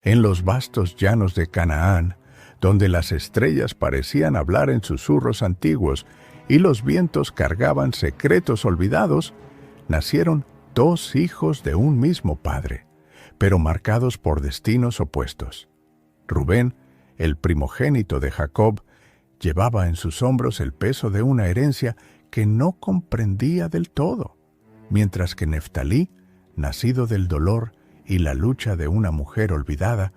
En los vastos llanos de Canaán, donde las estrellas parecían hablar en susurros antiguos y los vientos cargaban secretos olvidados, nacieron dos hijos de un mismo padre, pero marcados por destinos opuestos. Rubén, el primogénito de Jacob, llevaba en sus hombros el peso de una herencia que no comprendía del todo, mientras que Neftalí, nacido del dolor y la lucha de una mujer olvidada,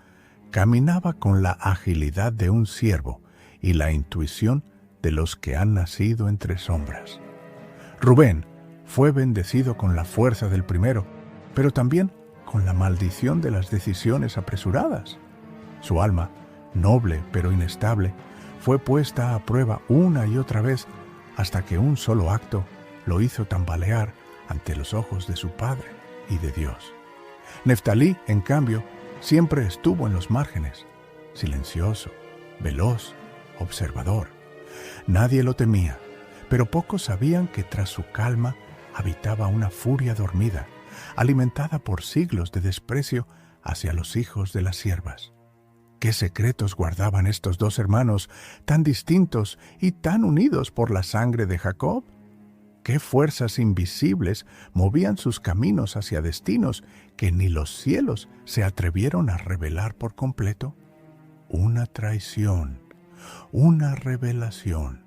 caminaba con la agilidad de un ciervo y la intuición de los que han nacido entre sombras. Rubén fue bendecido con la fuerza del primero, pero también con la maldición de las decisiones apresuradas. Su alma, noble pero inestable, fue puesta a prueba una y otra vez hasta que un solo acto lo hizo tambalear ante los ojos de su padre y de Dios. Neftalí, en cambio, siempre estuvo en los márgenes, silencioso, veloz, observador. Nadie lo temía, pero pocos sabían que tras su calma habitaba una furia dormida, alimentada por siglos de desprecio hacia los hijos de las siervas. ¿Qué secretos guardaban estos dos hermanos tan distintos y tan unidos por la sangre de Jacob? ¿Qué fuerzas invisibles movían sus caminos hacia destinos que ni los cielos se atrevieron a revelar por completo? Una traición, una revelación,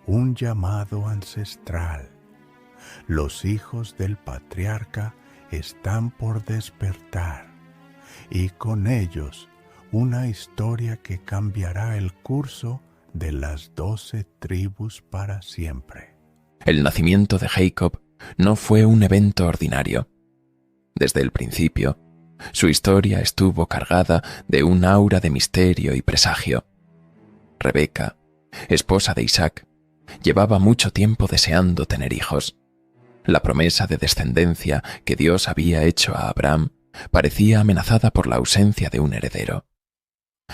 un llamado ancestral. Los hijos del patriarca están por despertar, y con ellos una historia que cambiará el curso de las 12 tribus para siempre. El nacimiento de Jacob no fue un evento ordinario. Desde el principio, su historia estuvo cargada de un aura de misterio y presagio. Rebeca, esposa de Isaac, llevaba mucho tiempo deseando tener hijos. La promesa de descendencia que Dios había hecho a Abraham parecía amenazada por la ausencia de un heredero.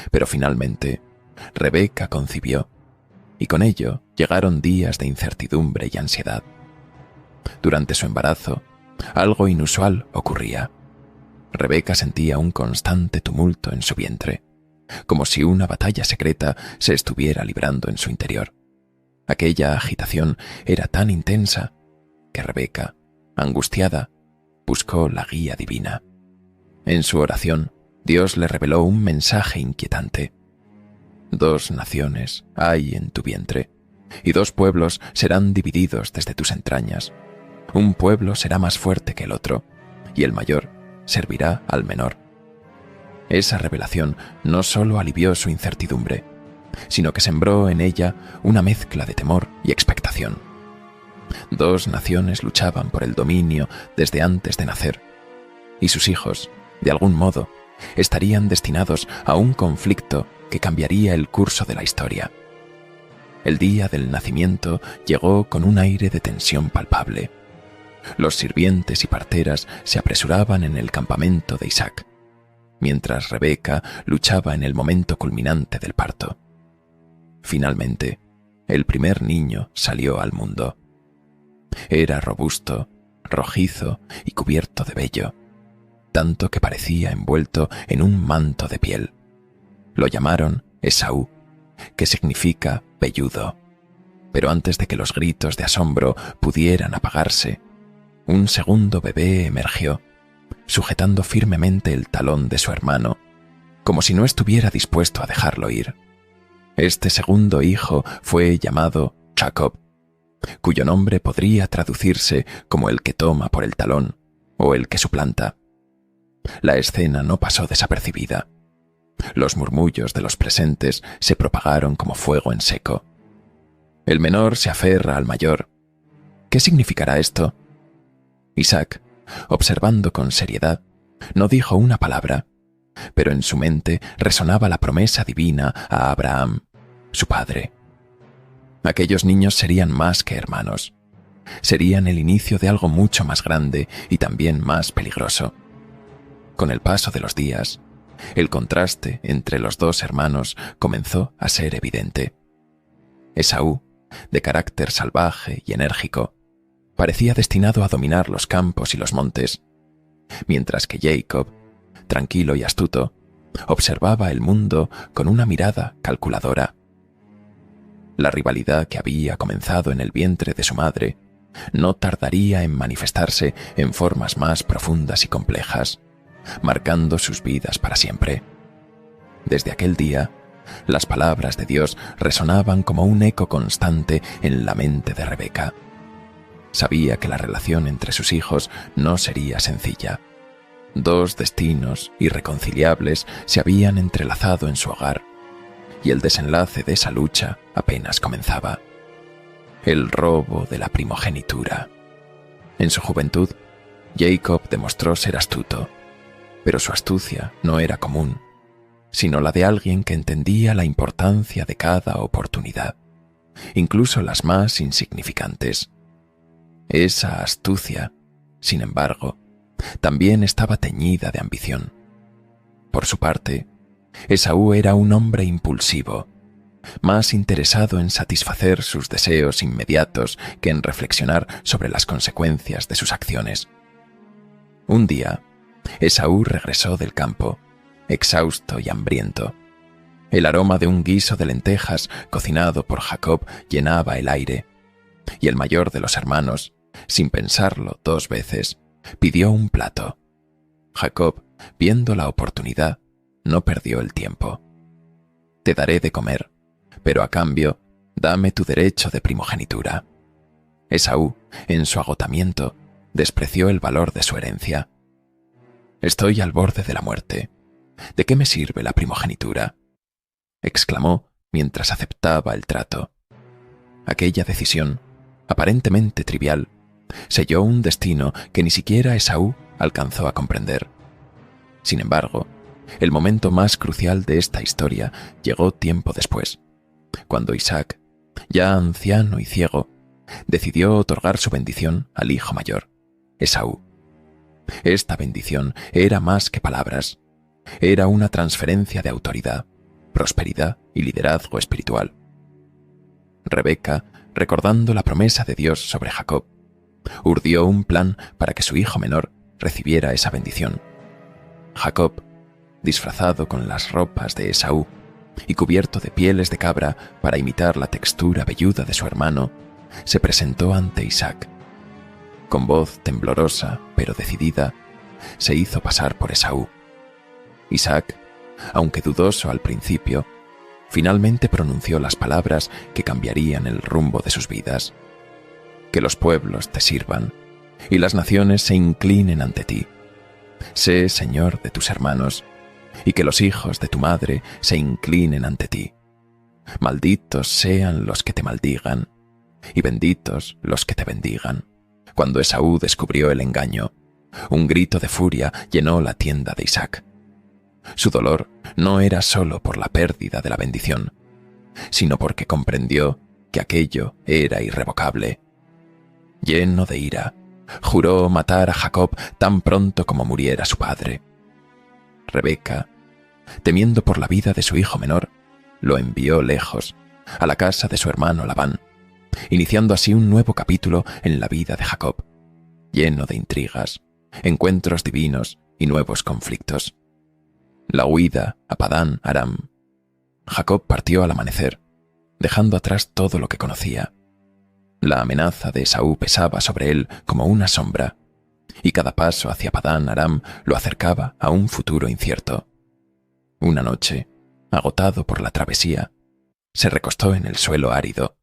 Pero finalmente, Rebeca concibió, y con ello llegaron días de incertidumbre y ansiedad. Durante su embarazo, algo inusual ocurría. Rebeca sentía un constante tumulto en su vientre, como si una batalla secreta se estuviera librando en su interior. Aquella agitación era tan intensa que Rebeca, angustiada, buscó la guía divina. En su oración, Dios le reveló un mensaje inquietante. 2 naciones hay en tu vientre, y 2 pueblos serán divididos desde tus entrañas. Un pueblo será más fuerte que el otro, y el mayor servirá al menor. Esa revelación no solo alivió su incertidumbre, sino que sembró en ella una mezcla de temor y expectación. 2 naciones luchaban por el dominio desde antes de nacer, y sus hijos, de algún modo, estarían destinados a un conflicto que cambiaría el curso de la historia. El día del nacimiento llegó con un aire de tensión palpable. Los sirvientes y parteras se apresuraban en el campamento de Isaac, mientras Rebeca luchaba en el momento culminante del parto. Finalmente, el primer niño salió al mundo. Era robusto, rojizo y cubierto de vello, tanto que parecía envuelto en un manto de piel. Lo llamaron Esaú, que significa velludo. Pero antes de que los gritos de asombro pudieran apagarse, un segundo bebé emergió, sujetando firmemente el talón de su hermano, como si no estuviera dispuesto a dejarlo ir. Este segundo hijo fue llamado Jacob, cuyo nombre podría traducirse como el que toma por el talón o el que suplanta. La escena no pasó desapercibida. Los murmullos de los presentes se propagaron como fuego en seco. El menor se aferra al mayor. ¿Qué significará esto? Isaac, observando con seriedad, no dijo una palabra, pero en su mente resonaba la promesa divina a Abraham, su padre. Aquellos niños serían más que hermanos. Serían el inicio de algo mucho más grande y también más peligroso. Con el paso de los días, el contraste entre los 2 hermanos comenzó a ser evidente. Esaú, de carácter salvaje y enérgico, parecía destinado a dominar los campos y los montes, mientras que Jacob, tranquilo y astuto, observaba el mundo con una mirada calculadora. La rivalidad que había comenzado en el vientre de su madre no tardaría en manifestarse en formas más profundas y complejas, marcando sus vidas para siempre. Desde aquel día, las palabras de Dios resonaban como un eco constante en la mente de Rebeca. Sabía que la relación entre sus hijos no sería sencilla. Dos destinos irreconciliables se habían entrelazado en su hogar, y el desenlace de esa lucha apenas comenzaba. El robo de la primogenitura. En su juventud, Jacob demostró ser astuto, pero su astucia no era común, sino la de alguien que entendía la importancia de cada oportunidad, incluso las más insignificantes. Esa astucia, sin embargo, también estaba teñida de ambición. Por su parte, Esaú era un hombre impulsivo, más interesado en satisfacer sus deseos inmediatos que en reflexionar sobre las consecuencias de sus acciones. Un día, Esaú regresó del campo, exhausto y hambriento. El aroma de un guiso de lentejas cocinado por Jacob llenaba el aire, y el mayor de los hermanos, sin pensarlo 2 veces, pidió un plato. Jacob, viendo la oportunidad, no perdió el tiempo. «Te daré de comer, pero a cambio, dame tu derecho de primogenitura». Esaú, en su agotamiento, despreció el valor de su herencia. «Estoy al borde de la muerte. ¿De qué me sirve la primogenitura?», exclamó mientras aceptaba el trato. Aquella decisión, aparentemente trivial, selló un destino que ni siquiera Esaú alcanzó a comprender. Sin embargo, el momento más crucial de esta historia llegó tiempo después, cuando Isaac, ya anciano y ciego, decidió otorgar su bendición al hijo mayor, Esaú. Esta bendición era más que palabras, era una transferencia de autoridad, prosperidad y liderazgo espiritual. Rebeca, recordando la promesa de Dios sobre Jacob, urdió un plan para que su hijo menor recibiera esa bendición. Jacob, disfrazado con las ropas de Esaú y cubierto de pieles de cabra para imitar la textura velluda de su hermano, se presentó ante Isaac. Con voz temblorosa pero decidida, se hizo pasar por Esaú. Isaac, aunque dudoso al principio, finalmente pronunció las palabras que cambiarían el rumbo de sus vidas. «Que los pueblos te sirvan y las naciones se inclinen ante ti. Sé señor de tus hermanos, y que los hijos de tu madre se inclinen ante ti. Malditos sean los que te maldigan, y benditos los que te bendigan». Cuando Esaú descubrió el engaño, un grito de furia llenó la tienda de Isaac. Su dolor no era solo por la pérdida de la bendición, sino porque comprendió que aquello era irrevocable. Lleno de ira, juró matar a Jacob tan pronto como muriera su padre. Rebeca, temiendo por la vida de su hijo menor, lo envió lejos, a la casa de su hermano Labán, iniciando así un nuevo capítulo en la vida de Jacob, lleno de intrigas, encuentros divinos y nuevos conflictos. La huida a Padán Aram. Jacob partió al amanecer, dejando atrás todo lo que conocía. La amenaza de Esaú pesaba sobre él como una sombra, y cada paso hacia Padán Aram lo acercaba a un futuro incierto. Una noche, agotado por la travesía, se recostó en el suelo árido,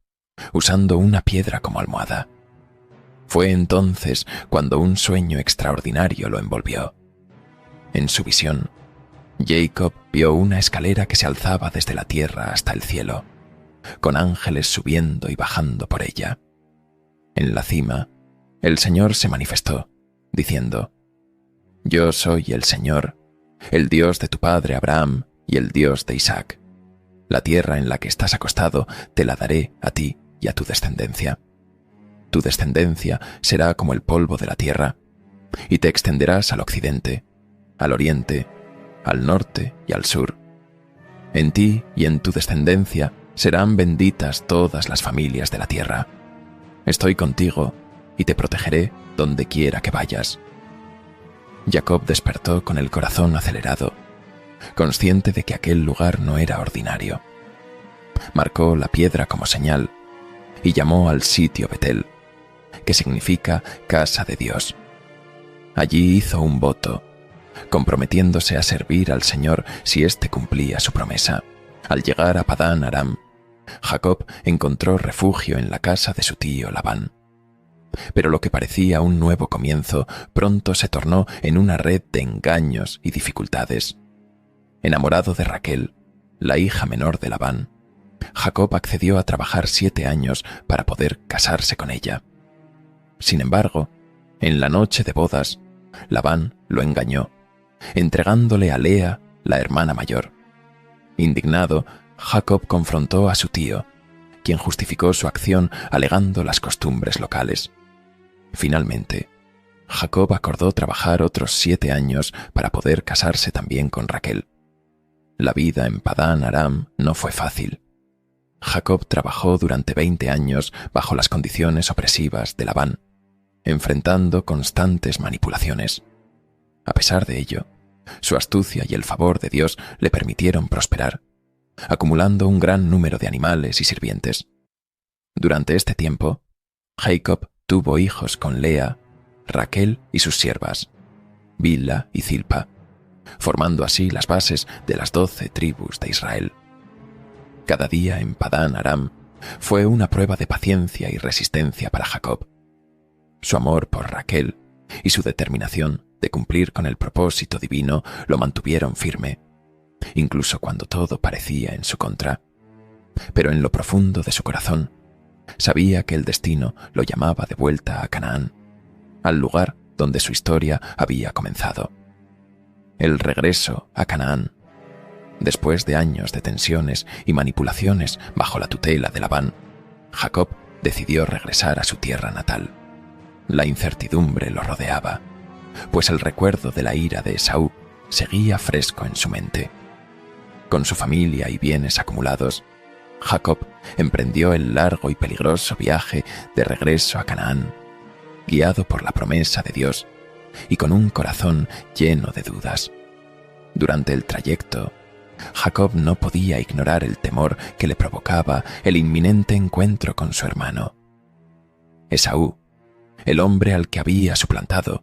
usando una piedra como almohada. Fue entonces cuando un sueño extraordinario lo envolvió. En su visión, Jacob vio una escalera que se alzaba desde la tierra hasta el cielo, con ángeles subiendo y bajando por ella. En la cima, el Señor se manifestó, diciendo: «Yo soy el Señor, el Dios de tu padre Abraham y el Dios de Isaac. La tierra en la que estás acostado te la daré a ti y a tu descendencia. Tu descendencia será como el polvo de la tierra, y te extenderás al occidente, al oriente, al norte y al sur. En ti y en tu descendencia serán benditas todas las familias de la tierra. Estoy contigo y te protegeré donde quiera que vayas». Jacob despertó con el corazón acelerado. consciente de que aquel lugar no era ordinario. Marcó la piedra como señal y llamó al sitio Betel, que significa casa de Dios. Allí hizo un voto, comprometiéndose a servir al Señor si éste cumplía su promesa. Al llegar a Padán Aram, Jacob encontró refugio en la casa de su tío Labán. Pero lo que parecía un nuevo comienzo pronto se tornó en una red de engaños y dificultades. Enamorado de Raquel, la hija menor de Labán, Jacob accedió a trabajar 7 años para poder casarse con ella. Sin embargo, en la noche de bodas, Labán lo engañó, entregándole a Lea, la hermana mayor. Indignado, Jacob confrontó a su tío, quien justificó su acción alegando las costumbres locales. Finalmente, Jacob acordó trabajar otros 7 años para poder casarse también con Raquel. La vida en Padán Aram no fue fácil. Jacob trabajó durante 20 años bajo las condiciones opresivas de Labán, enfrentando constantes manipulaciones. A pesar de ello, su astucia y el favor de Dios le permitieron prosperar, acumulando un gran número de animales y sirvientes. Durante este tiempo, Jacob tuvo hijos con Lea, Raquel y sus siervas, Bilha y Zilpa, formando así las bases de las 12 tribus de Israel. Cada día en Padán Aram fue una prueba de paciencia y resistencia para Jacob. Su amor por Raquel y su determinación de cumplir con el propósito divino lo mantuvieron firme, incluso cuando todo parecía en su contra. Pero en lo profundo de su corazón, sabía que el destino lo llamaba de vuelta a Canaán, al lugar donde su historia había comenzado. El regreso a Canaán. Después de años de tensiones y manipulaciones bajo la tutela de Labán, Jacob decidió regresar a su tierra natal. La incertidumbre lo rodeaba, pues el recuerdo de la ira de Esaú seguía fresco en su mente. Con su familia y bienes acumulados, Jacob emprendió el largo y peligroso viaje de regreso a Canaán, guiado por la promesa de Dios y con un corazón lleno de dudas. Durante el trayecto, Jacob no podía ignorar el temor que le provocaba el inminente encuentro con su hermano. Esaú, el hombre al que había suplantado,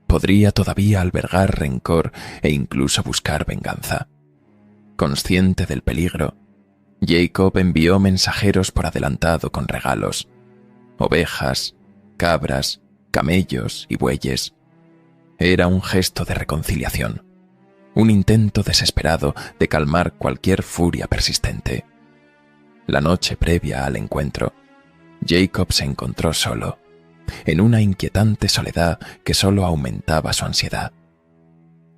podría todavía albergar rencor e incluso buscar venganza. Consciente del peligro, Jacob envió mensajeros por adelantado con regalos, ovejas, cabras, camellos y bueyes. Era un gesto de reconciliación, un intento desesperado de calmar cualquier furia persistente. La noche previa al encuentro, Jacob se encontró solo, en una inquietante soledad que solo aumentaba su ansiedad.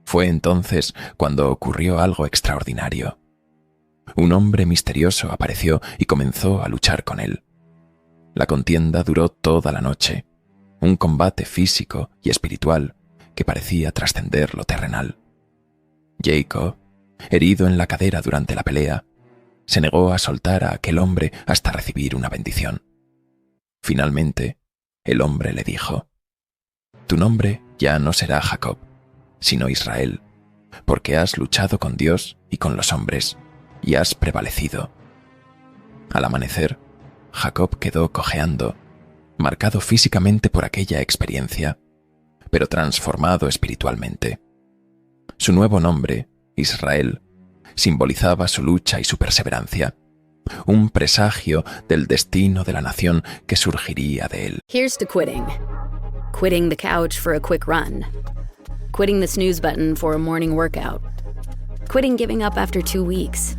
Fue entonces cuando ocurrió algo extraordinario. Un hombre misterioso apareció y comenzó a luchar con él. La contienda duró toda la noche, un combate físico y espiritual que parecía trascender lo terrenal. Jacob, herido en la cadera durante la pelea, se negó a soltar a aquel hombre hasta recibir una bendición. Finalmente, el hombre le dijo: «Tu nombre ya no será Jacob, sino Israel, porque has luchado con Dios y con los hombres, y has prevalecido». Al amanecer, Jacob quedó cojeando, marcado físicamente por aquella experiencia, pero transformado espiritualmente. Su nuevo nombre, Israel, simbolizaba su lucha y su perseverancia, un presagio del destino de la nación que surgiría de él. Here's to quitting. Quitting the couch for a quick run. Quitting the snooze button for a morning workout. Quitting giving up after 2 weeks.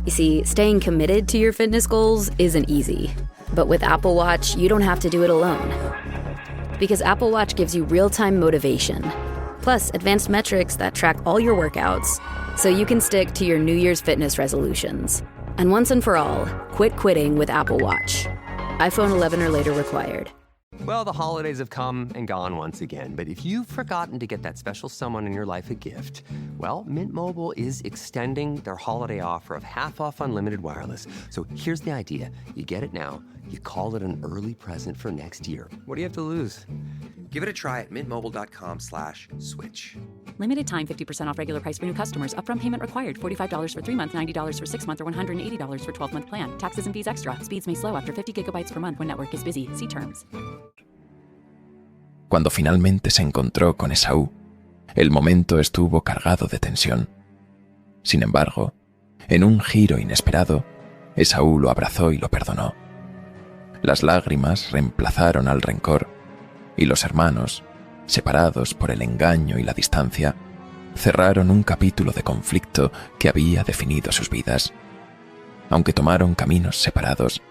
You see, staying committed to your fitness goals isn't easy. But with Apple Watch, you don't have to do it alone. Because Apple Watch gives you real-time motivation, plus advanced metrics that track all your workouts, so you can stick to your New Year's fitness resolutions. And once and for all, quit quitting with Apple Watch. iPhone 11 or later required. Well, the holidays have come and gone once again, but if you've forgotten to get that special someone in your life a gift, well, Mint Mobile is extending their holiday offer of half off unlimited wireless. So here's the idea. You get it now. you call it an early present for next year. What do you have to lose? Give it a try at mintmobile.com/switch. Limited time 50% off regular price for new customers. Upfront payment required. $45 for 3 months, $90 for 6 months, or $180 for 12-month plan. Taxes and fees extra. Speeds may slow after 50 gigabytes per month when network is busy. See terms. Cuando finalmente se encontró con Esaú, el momento estuvo cargado de tensión. Sin embargo, en un giro inesperado, Esaú lo abrazó y lo perdonó. Las lágrimas reemplazaron al rencor, y los hermanos, separados por el engaño y la distancia, cerraron un capítulo de conflicto que había definido sus vidas. Aunque tomaron caminos separados,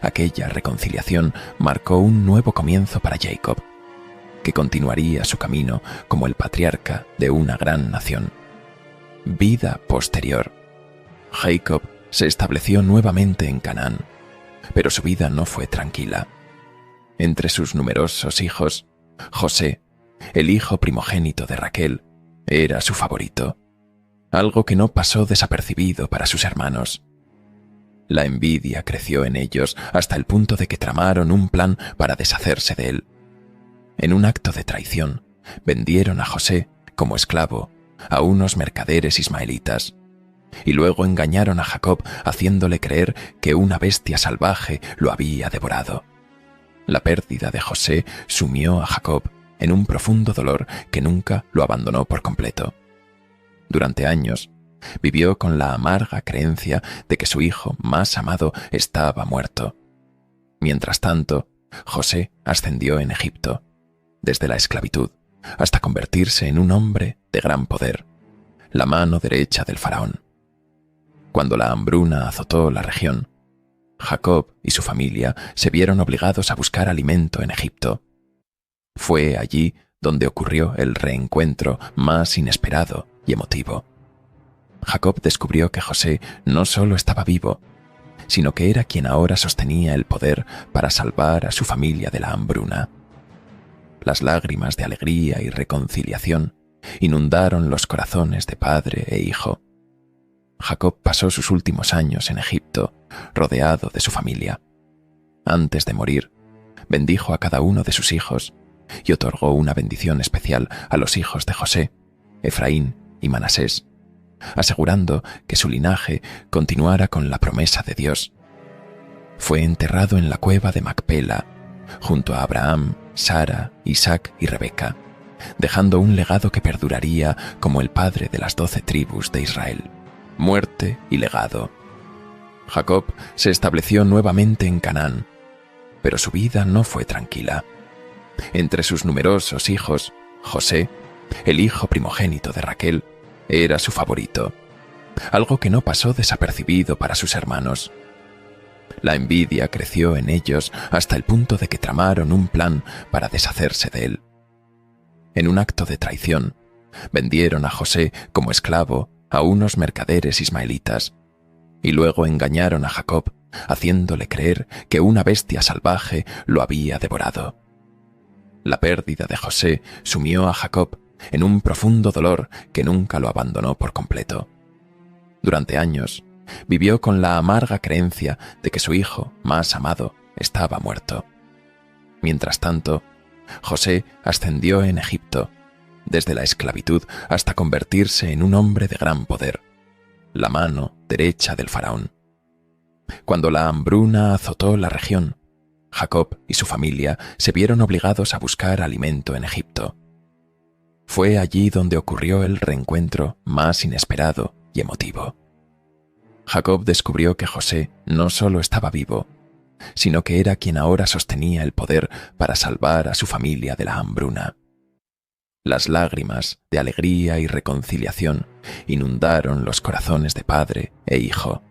aquella reconciliación marcó un nuevo comienzo para Jacob, que continuaría su camino como el patriarca de una gran nación. Vida posterior. Jacob se estableció nuevamente en Canaán, pero su vida no fue tranquila. Entre sus numerosos hijos, José, el hijo primogénito de Raquel, era su favorito, algo que no pasó desapercibido para sus hermanos. La envidia creció en ellos hasta el punto de que tramaron un plan para deshacerse de él. En un acto de traición, vendieron a José, como esclavo, a unos mercaderes ismaelitas, y luego engañaron a Jacob haciéndole creer que una bestia salvaje lo había devorado. La pérdida de José sumió a Jacob en un profundo dolor que nunca lo abandonó por completo. Durante años, vivió con la amarga creencia de que su hijo más amado estaba muerto. Mientras tanto, José ascendió en Egipto, desde la esclavitud hasta convertirse en un hombre de gran poder, la mano derecha del faraón. Cuando la hambruna azotó la región, Jacob y su familia se vieron obligados a buscar alimento en Egipto. Fue allí donde ocurrió el reencuentro más inesperado y emotivo. Jacob descubrió que José no solo estaba vivo, sino que era quien ahora sostenía el poder para salvar a su familia de la hambruna. Las lágrimas de alegría y reconciliación inundaron los corazones de padre e hijo. Jacob pasó sus últimos años en Egipto, rodeado de su familia. Antes de morir, bendijo a cada uno de sus hijos y otorgó una bendición especial a los hijos de José, Efraín y Manasés, asegurando que su linaje continuara con la promesa de Dios. Fue enterrado en la cueva de Macpela, junto a Abraham, Sara, Isaac y Rebeca, dejando un legado que perduraría como el padre de las 12 tribus de Israel. Muerte y legado. Jacob se estableció nuevamente en Canaán, pero su vida no fue tranquila. Entre sus numerosos hijos, José, el hijo primogénito de Raquel, era su favorito, algo que no pasó desapercibido para sus hermanos. La envidia creció en ellos hasta el punto de que tramaron un plan para deshacerse de él. En un acto de traición, vendieron a José como esclavo a unos mercaderes ismaelitas, y luego engañaron a Jacob, haciéndole creer que una bestia salvaje lo había devorado. La pérdida de José sumió a Jacob en un profundo dolor que nunca lo abandonó por completo. Durante años, vivió con la amarga creencia de que su hijo más amado estaba muerto. Mientras tanto, José ascendió en Egipto, desde la esclavitud hasta convertirse en un hombre de gran poder, la mano derecha del faraón. Cuando la hambruna azotó la región, Jacob y su familia se vieron obligados a buscar alimento en Egipto. Fue allí donde ocurrió el reencuentro más inesperado y emotivo. Jacob descubrió que José no solo estaba vivo, sino que era quien ahora sostenía el poder para salvar a su familia de la hambruna. Las lágrimas de alegría y reconciliación inundaron los corazones de padre e hijo.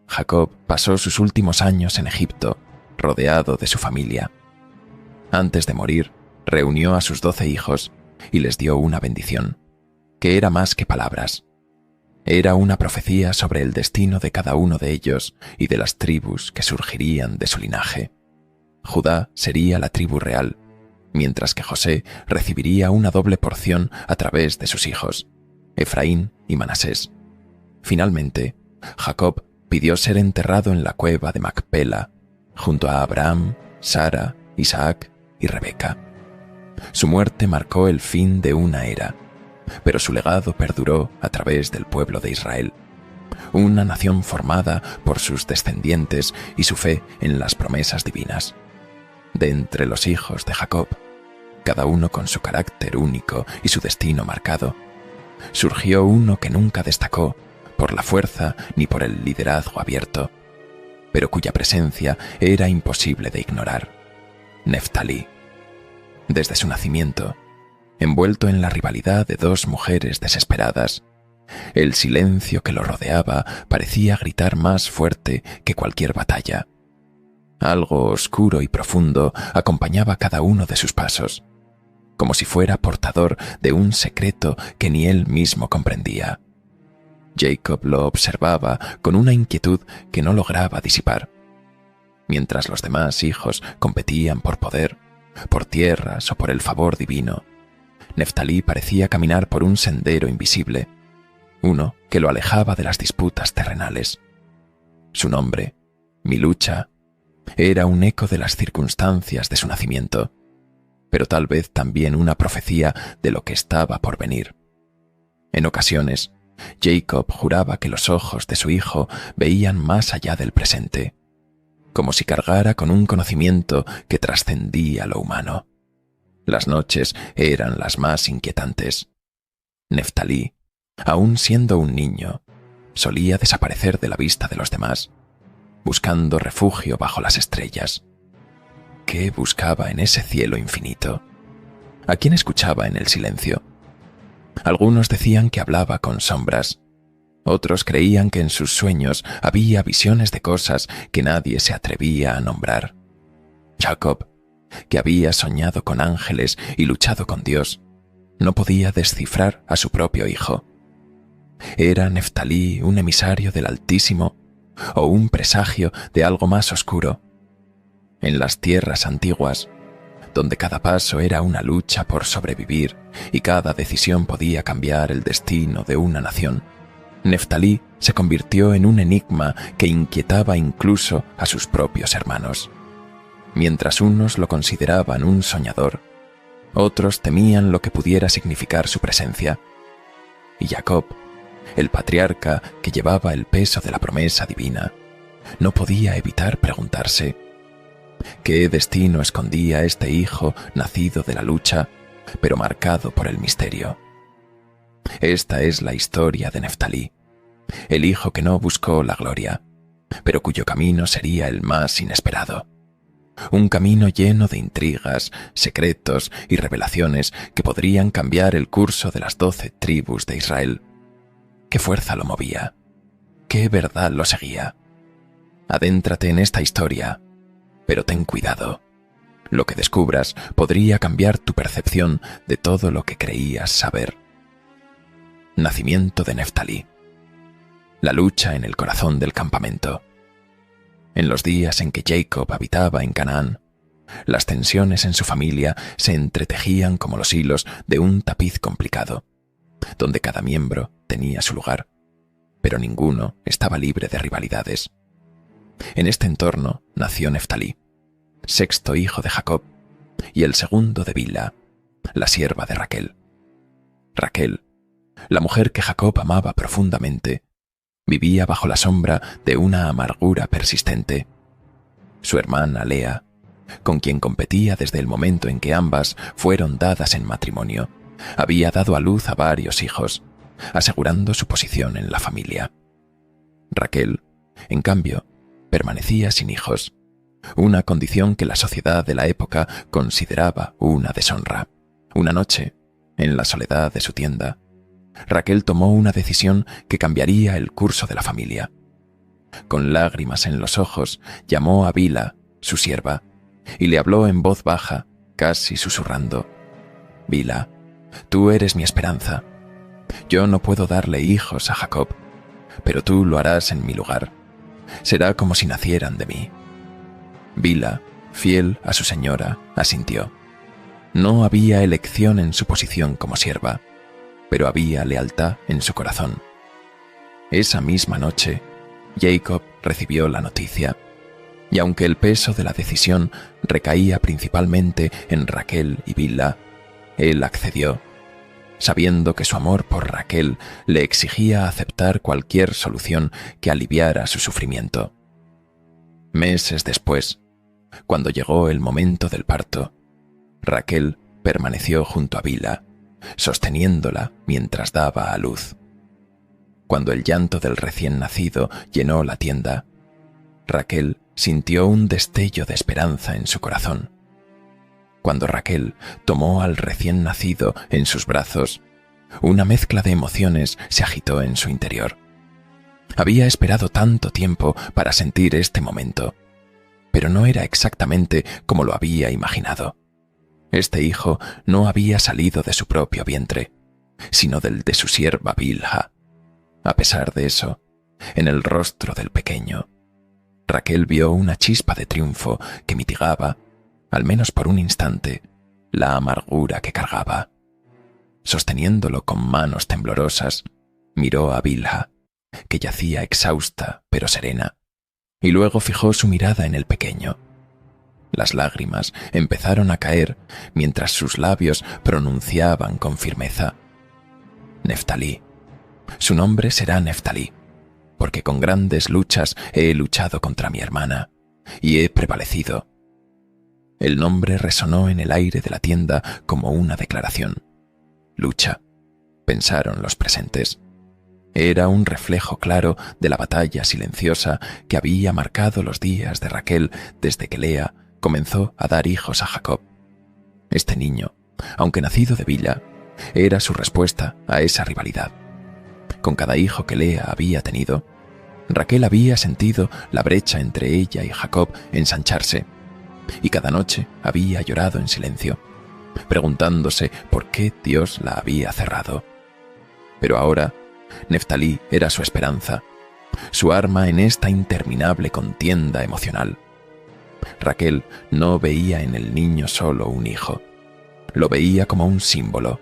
Jacob pasó sus últimos años en Egipto, rodeado de su familia. Antes de morir, reunió a sus 12 hijos y les dio una bendición, que era más que palabras. Era una profecía sobre el destino de cada uno de ellos y de las tribus que surgirían de su linaje. Judá sería la tribu real, mientras que José recibiría una doble porción a través de sus hijos, Efraín y Manasés. Finalmente, Jacob pidió ser enterrado en la cueva de Macpela, junto a Abraham, Sara, Isaac y Rebeca. Su muerte marcó el fin de una era, pero su legado perduró a través del pueblo de Israel, una nación formada por sus descendientes y su fe en las promesas divinas. De entre los hijos de Jacob, cada uno con su carácter único y su destino marcado, surgió uno que nunca destacó por la fuerza ni por el liderazgo abierto, pero cuya presencia era imposible de ignorar: Neftalí. Desde su nacimiento, envuelto en la rivalidad de dos mujeres desesperadas, el silencio que lo rodeaba parecía gritar más fuerte que cualquier batalla. Algo oscuro y profundo acompañaba cada uno de sus pasos, como si fuera portador de un secreto que ni él mismo comprendía. Jacob lo observaba con una inquietud que no lograba disipar. Mientras los demás hijos competían por poder, por tierras o por el favor divino, Neftalí parecía caminar por un sendero invisible, uno que lo alejaba de las disputas terrenales. Su nombre, mi lucha, era un eco de las circunstancias de su nacimiento, pero tal vez también una profecía de lo que estaba por venir. En ocasiones, Jacob juraba que los ojos de su hijo veían más allá del presente, como si cargara con un conocimiento que trascendía lo humano. Las noches eran las más inquietantes. Neftalí, aún siendo un niño, solía desaparecer de la vista de los demás, buscando refugio bajo las estrellas. ¿Qué buscaba en ese cielo infinito? ¿A quién escuchaba en el silencio? Algunos decían que hablaba con sombras. Otros creían que en sus sueños había visiones de cosas que nadie se atrevía a nombrar. Jacob, que había soñado con ángeles y luchado con Dios, no podía descifrar a su propio hijo. ¿Era Neftalí un emisario del Altísimo o un presagio de algo más oscuro? En las tierras antiguas, donde cada paso era una lucha por sobrevivir y cada decisión podía cambiar el destino de una nación, Neftalí se convirtió en un enigma que inquietaba incluso a sus propios hermanos. Mientras unos lo consideraban un soñador, otros temían lo que pudiera significar su presencia. Y Jacob, el patriarca que llevaba el peso de la promesa divina, no podía evitar preguntarse: ¿qué destino escondía este hijo nacido de la lucha, pero marcado por el misterio? Esta es la historia de Neftalí, el hijo que no buscó la gloria, pero cuyo camino sería el más inesperado. Un camino lleno de intrigas, secretos y revelaciones que podrían cambiar el curso de las 12 tribus de Israel. ¿Qué fuerza lo movía? ¿Qué verdad lo seguía? Adéntrate en esta historia, pero ten cuidado. Lo que descubras podría cambiar tu percepción de todo lo que creías saber. Nacimiento de Neftalí. La lucha en el corazón del campamento. En los días en que Jacob habitaba en Canaán, las tensiones en su familia se entretejían como los hilos de un tapiz complicado, donde cada miembro tenía su lugar, pero ninguno estaba libre de rivalidades. En este entorno nació Neftalí, sexto hijo de Jacob y el segundo de Bilha, la sierva de Raquel. Raquel, la mujer que Jacob amaba profundamente, vivía bajo la sombra de una amargura persistente. Su hermana Lea, con quien competía desde el momento en que ambas fueron dadas en matrimonio, había dado a luz a varios hijos, asegurando su posición en la familia. Raquel, en cambio, permanecía sin hijos, una condición que la sociedad de la época consideraba una deshonra. Una noche, en la soledad de su tienda, Raquel tomó una decisión que cambiaría el curso de la familia. Con lágrimas en los ojos, llamó a Bilha, su sierva, y le habló en voz baja, casi susurrando: «Bilha, tú eres mi esperanza. Yo no puedo darle hijos a Jacob, pero tú lo harás en mi lugar. Será como si nacieran de mí». Bilha, fiel a su señora, asintió. No había elección en su posición como sierva, pero había lealtad en su corazón. Esa misma noche, Jacob recibió la noticia. y aunque el peso de la decisión recaía principalmente en Raquel y Bilha, él accedió, sabiendo que su amor por Raquel le exigía aceptar cualquier solución que aliviara su sufrimiento. Meses después, cuando llegó el momento del parto, Raquel permaneció junto a Bilha, sosteniéndola mientras daba a luz. Cuando el llanto del recién nacido llenó la tienda, Raquel sintió un destello de esperanza en su corazón. Cuando Raquel tomó al recién nacido en sus brazos, una mezcla de emociones se agitó en su interior. Había esperado tanto tiempo para sentir este momento, pero no era exactamente como lo había imaginado. Este hijo no había salido de su propio vientre, sino del de su sierva Bilha. A pesar de eso, en el rostro del pequeño, Raquel vio una chispa de triunfo que mitigaba, al menos por un instante, la amargura que cargaba. Sosteniéndolo con manos temblorosas, miró a Bilha, que yacía exhausta pero serena, y luego fijó su mirada en el pequeño. Las lágrimas empezaron a caer mientras sus labios pronunciaban con firmeza: Neftalí. Su nombre será Neftalí, porque con grandes luchas he luchado contra mi hermana, y he prevalecido. El nombre resonó en el aire de la tienda como una declaración. Lucha, pensaron los presentes. Era un reflejo claro de la batalla silenciosa que había marcado los días de Raquel desde que Lea comenzó a dar hijos a Jacob. Este niño, aunque nacido de Bilha, era su respuesta a esa rivalidad. Con cada hijo que Lea había tenido, Raquel había sentido la brecha entre ella y Jacob ensancharse, y cada noche había llorado en silencio, preguntándose por qué Dios la había cerrado. Pero ahora, Neftalí era su esperanza, su arma en esta interminable contienda emocional. Raquel no veía en el niño solo un hijo, lo veía como un símbolo,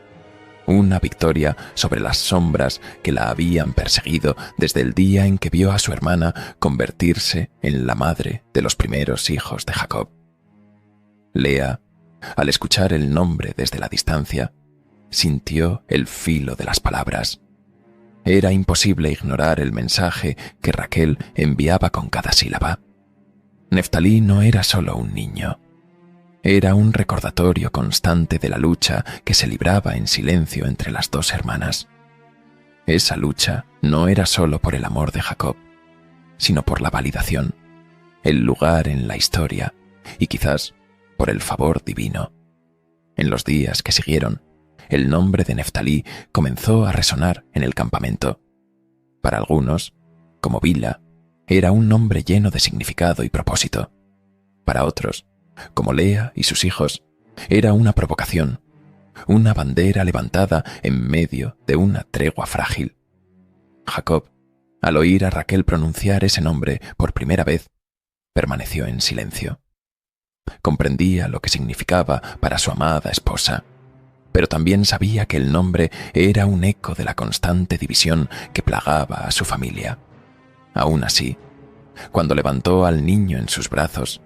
una victoria sobre las sombras que la habían perseguido desde el día en que vio a su hermana convertirse en la madre de los primeros hijos de Jacob. Lea, al escuchar el nombre desde la distancia, sintió el filo de las palabras. Era imposible ignorar el mensaje que Raquel enviaba con cada sílaba. Neftalí no era solo un niño. Era un recordatorio constante de la lucha que se libraba en silencio entre las dos hermanas. Esa lucha no era solo por el amor de Jacob, sino por la validación, el lugar en la historia y quizás por el favor divino. En los días que siguieron, el nombre de Neftalí comenzó a resonar en el campamento. Para algunos, como Bilha, era un nombre lleno de significado y propósito. Para otros, como Lea y sus hijos, era una provocación, una bandera levantada en medio de una tregua frágil. Jacob, al oír a Raquel pronunciar ese nombre por primera vez, permaneció en silencio. Comprendía lo que significaba para su amada esposa, pero también sabía que el nombre era un eco de la constante división que plagaba a su familia. Aún así, cuando levantó al niño en sus brazos,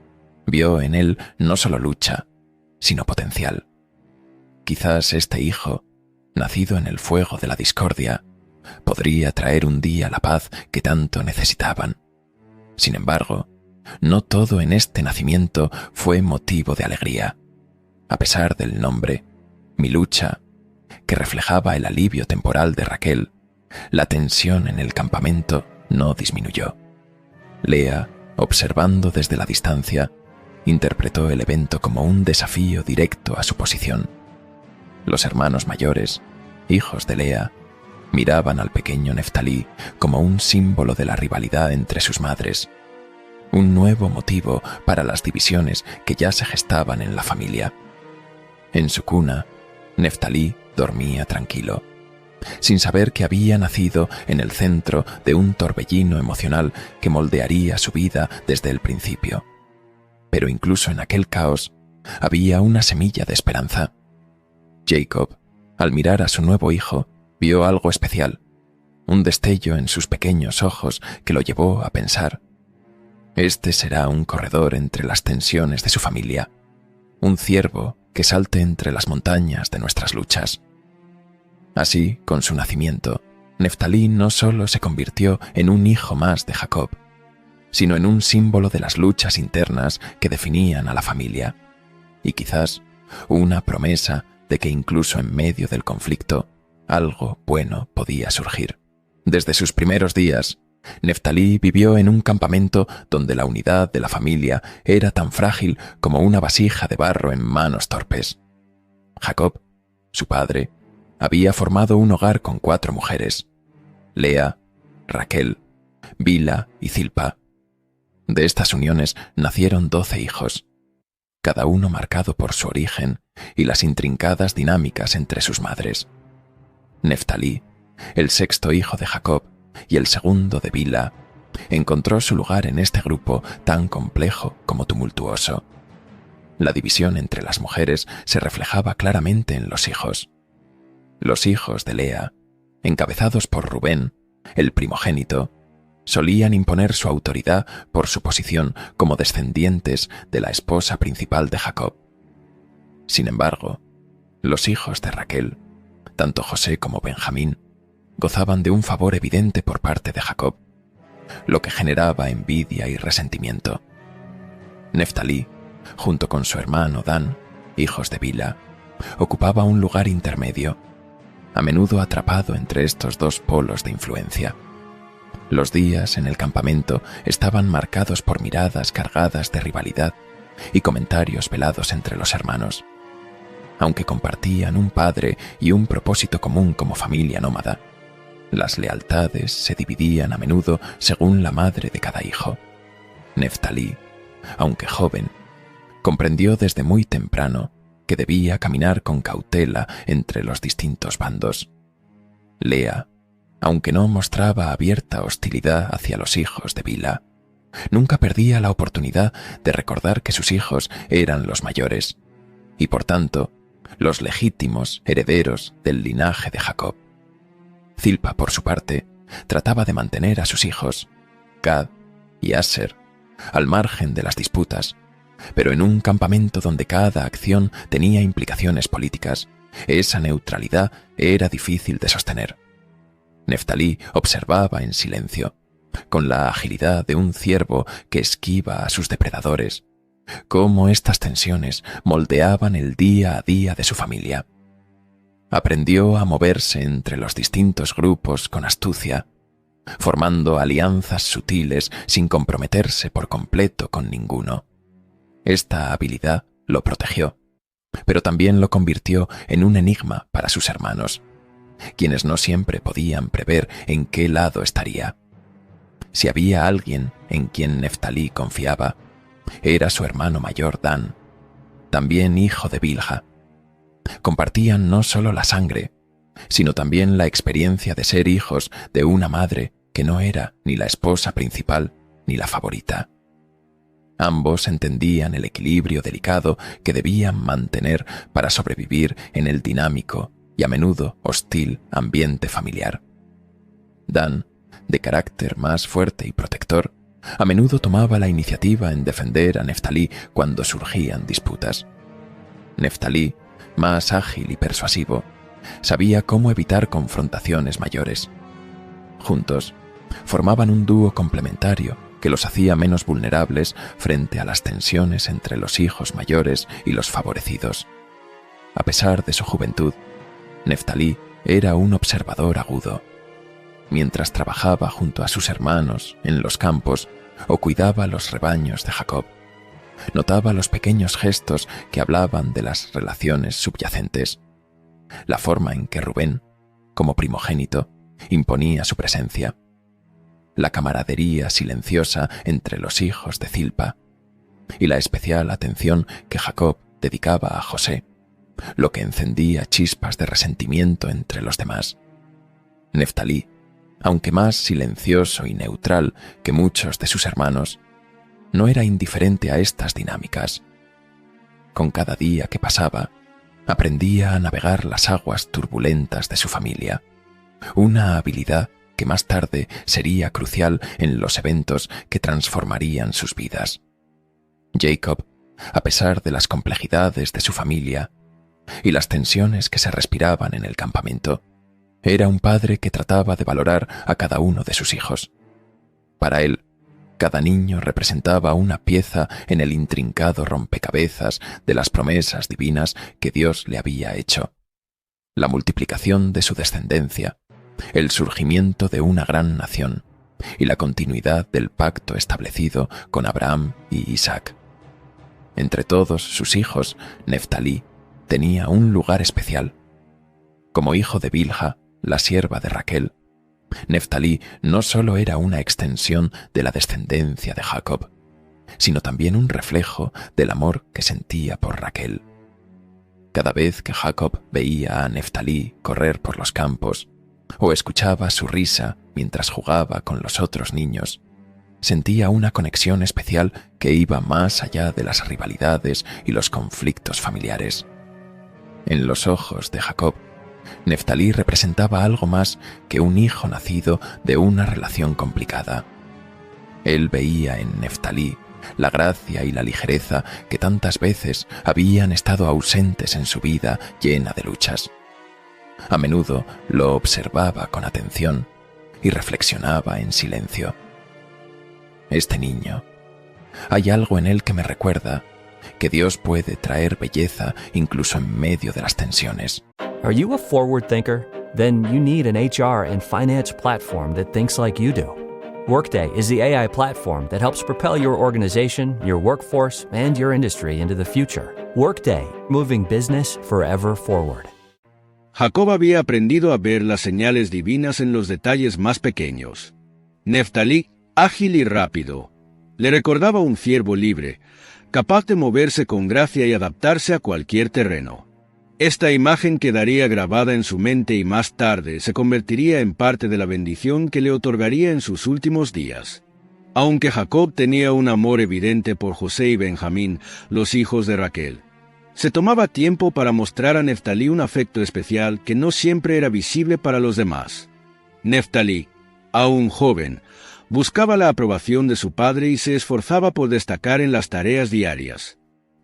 vio en él no solo lucha, sino potencial. Quizás este hijo, nacido en el fuego de la discordia, podría traer un día la paz que tanto necesitaban. Sin embargo, no todo en este nacimiento fue motivo de alegría. A pesar del nombre, mi lucha, que reflejaba el alivio temporal de Raquel, la tensión en el campamento no disminuyó. Lea, observando desde la distancia, interpretó el evento como un desafío directo a su posición. Los hermanos mayores, hijos de Lea, miraban al pequeño Neftalí como un símbolo de la rivalidad entre sus madres, un nuevo motivo para las divisiones que ya se gestaban en la familia. En su cuna, Neftalí dormía tranquilo, sin saber que había nacido en el centro de un torbellino emocional que moldearía su vida desde el principio. Pero incluso en aquel caos había una semilla de esperanza. Jacob, al mirar a su nuevo hijo, vio algo especial, un destello en sus pequeños ojos que lo llevó a pensar: Este será un corredor entre las tensiones de su familia, un ciervo que salte entre las montañas de nuestras luchas. Así, con su nacimiento, Neftalí no solo se convirtió en un hijo más de Jacob, sino en un símbolo de las luchas internas que definían a la familia, y quizás una promesa de que incluso en medio del conflicto, algo bueno podía surgir. Desde sus primeros días, Neftalí vivió en un campamento donde la unidad de la familia era tan frágil como una vasija de barro en manos torpes. Jacob, su padre, había formado un hogar con 4 mujeres: Lea, Raquel, Bilha y Zilpa. De estas uniones nacieron 12 hijos, cada uno marcado por su origen y las intrincadas dinámicas entre sus madres. Neftalí, el 6º hijo de Jacob y el 2º de Bilha, encontró su lugar en este grupo tan complejo como tumultuoso. La división entre las mujeres se reflejaba claramente en los hijos. Los hijos de Lea, encabezados por Rubén, el primogénito, solían imponer su autoridad por su posición como descendientes de la esposa principal de Jacob. Sin embargo, los hijos de Raquel, tanto José como Benjamín, gozaban de un favor evidente por parte de Jacob, lo que generaba envidia y resentimiento. Neftalí, junto con su hermano Dan, hijos de Bilha, ocupaba un lugar intermedio, a menudo atrapado entre estos dos polos de influencia. Los días en el campamento estaban marcados por miradas cargadas de rivalidad y comentarios velados entre los hermanos. Aunque compartían un padre y un propósito común como familia nómada, las lealtades se dividían a menudo según la madre de cada hijo. Neftalí, aunque joven, comprendió desde muy temprano que debía caminar con cautela entre los distintos bandos. Lea, aunque no mostraba abierta hostilidad hacia los hijos de Bilha, nunca perdía la oportunidad de recordar que sus hijos eran los mayores y, por tanto, los legítimos herederos del linaje de Jacob. Zilpa, por su parte, trataba de mantener a sus hijos, Gad y Aser, al margen de las disputas, pero en un campamento donde cada acción tenía implicaciones políticas, esa neutralidad era difícil de sostener. Neftalí observaba en silencio, con la agilidad de un ciervo que esquiva a sus depredadores, cómo estas tensiones moldeaban el día a día de su familia. Aprendió a moverse entre los distintos grupos con astucia, formando alianzas sutiles sin comprometerse por completo con ninguno. Esta habilidad lo protegió, pero también lo convirtió en un enigma para sus hermanos, quienes no siempre podían prever en qué lado estaría. Si había alguien en quien Neftalí confiaba, era su hermano mayor Dan, también hijo de Bilha. Compartían no solo la sangre, sino también la experiencia de ser hijos de una madre que no era ni la esposa principal ni la favorita. Ambos entendían el equilibrio delicado que debían mantener para sobrevivir en el dinámico y a menudo hostil ambiente familiar. Dan, de carácter más fuerte y protector, a menudo tomaba la iniciativa en defender a Neftalí cuando surgían disputas. Neftalí, más ágil y persuasivo, sabía cómo evitar confrontaciones mayores. Juntos, formaban un dúo complementario que los hacía menos vulnerables frente a las tensiones entre los hijos mayores y los favorecidos. A pesar de su juventud, Neftalí era un observador agudo. Mientras trabajaba junto a sus hermanos en los campos o cuidaba los rebaños de Jacob, notaba los pequeños gestos que hablaban de las relaciones subyacentes, la forma en que Rubén, como primogénito, imponía su presencia, la camaradería silenciosa entre los hijos de Zilpa y la especial atención que Jacob dedicaba a José, lo que encendía chispas de resentimiento entre los demás. Neftalí, aunque más silencioso y neutral que muchos de sus hermanos, no era indiferente a estas dinámicas. Con cada día que pasaba, aprendía a navegar las aguas turbulentas de su familia, una habilidad que más tarde sería crucial en los eventos que transformarían sus vidas. Jacob, a pesar de las complejidades de su familia y las tensiones que se respiraban en el campamento, era un padre que trataba de valorar a cada uno de sus hijos. Para él, cada niño representaba una pieza en el intrincado rompecabezas de las promesas divinas que Dios le había hecho. La multiplicación de su descendencia, el surgimiento de una gran nación y la continuidad del pacto establecido con Abraham y Isaac. Entre todos sus hijos, Neftalí tenía un lugar especial. Como hijo de Bilha, la sierva de Raquel, Neftalí no solo era una extensión de la descendencia de Jacob, sino también un reflejo del amor que sentía por Raquel. Cada vez que Jacob veía a Neftalí correr por los campos o escuchaba su risa mientras jugaba con los otros niños, sentía una conexión especial que iba más allá de las rivalidades y los conflictos familiares. En los ojos de Jacob, Neftalí representaba algo más que un hijo nacido de una relación complicada. Él veía en Neftalí la gracia y la ligereza que tantas veces habían estado ausentes en su vida llena de luchas. A menudo lo observaba con atención y reflexionaba en silencio. Este niño, hay algo en él que me recuerda que Dios puede traer belleza incluso en medio de las tensiones. Are you a forward thinker? Then you need an HR and finance platform that thinks like you do. Workday is the AI platform that helps propel your organization, your workforce, and your industry into the future. Workday, moving business forever forward. Jacob había aprendido a ver las señales divinas en los detalles más pequeños. Neftalí, ágil y rápido, le recordaba un ciervo libre, capaz de moverse con gracia y adaptarse a cualquier terreno. Esta imagen quedaría grabada en su mente y más tarde se convertiría en parte de la bendición que le otorgaría en sus últimos días. Aunque Jacob tenía un amor evidente por José y Benjamín, los hijos de Raquel, se tomaba tiempo para mostrar a Neftalí un afecto especial que no siempre era visible para los demás. Neftalí, aún joven, buscaba la aprobación de su padre y se esforzaba por destacar en las tareas diarias.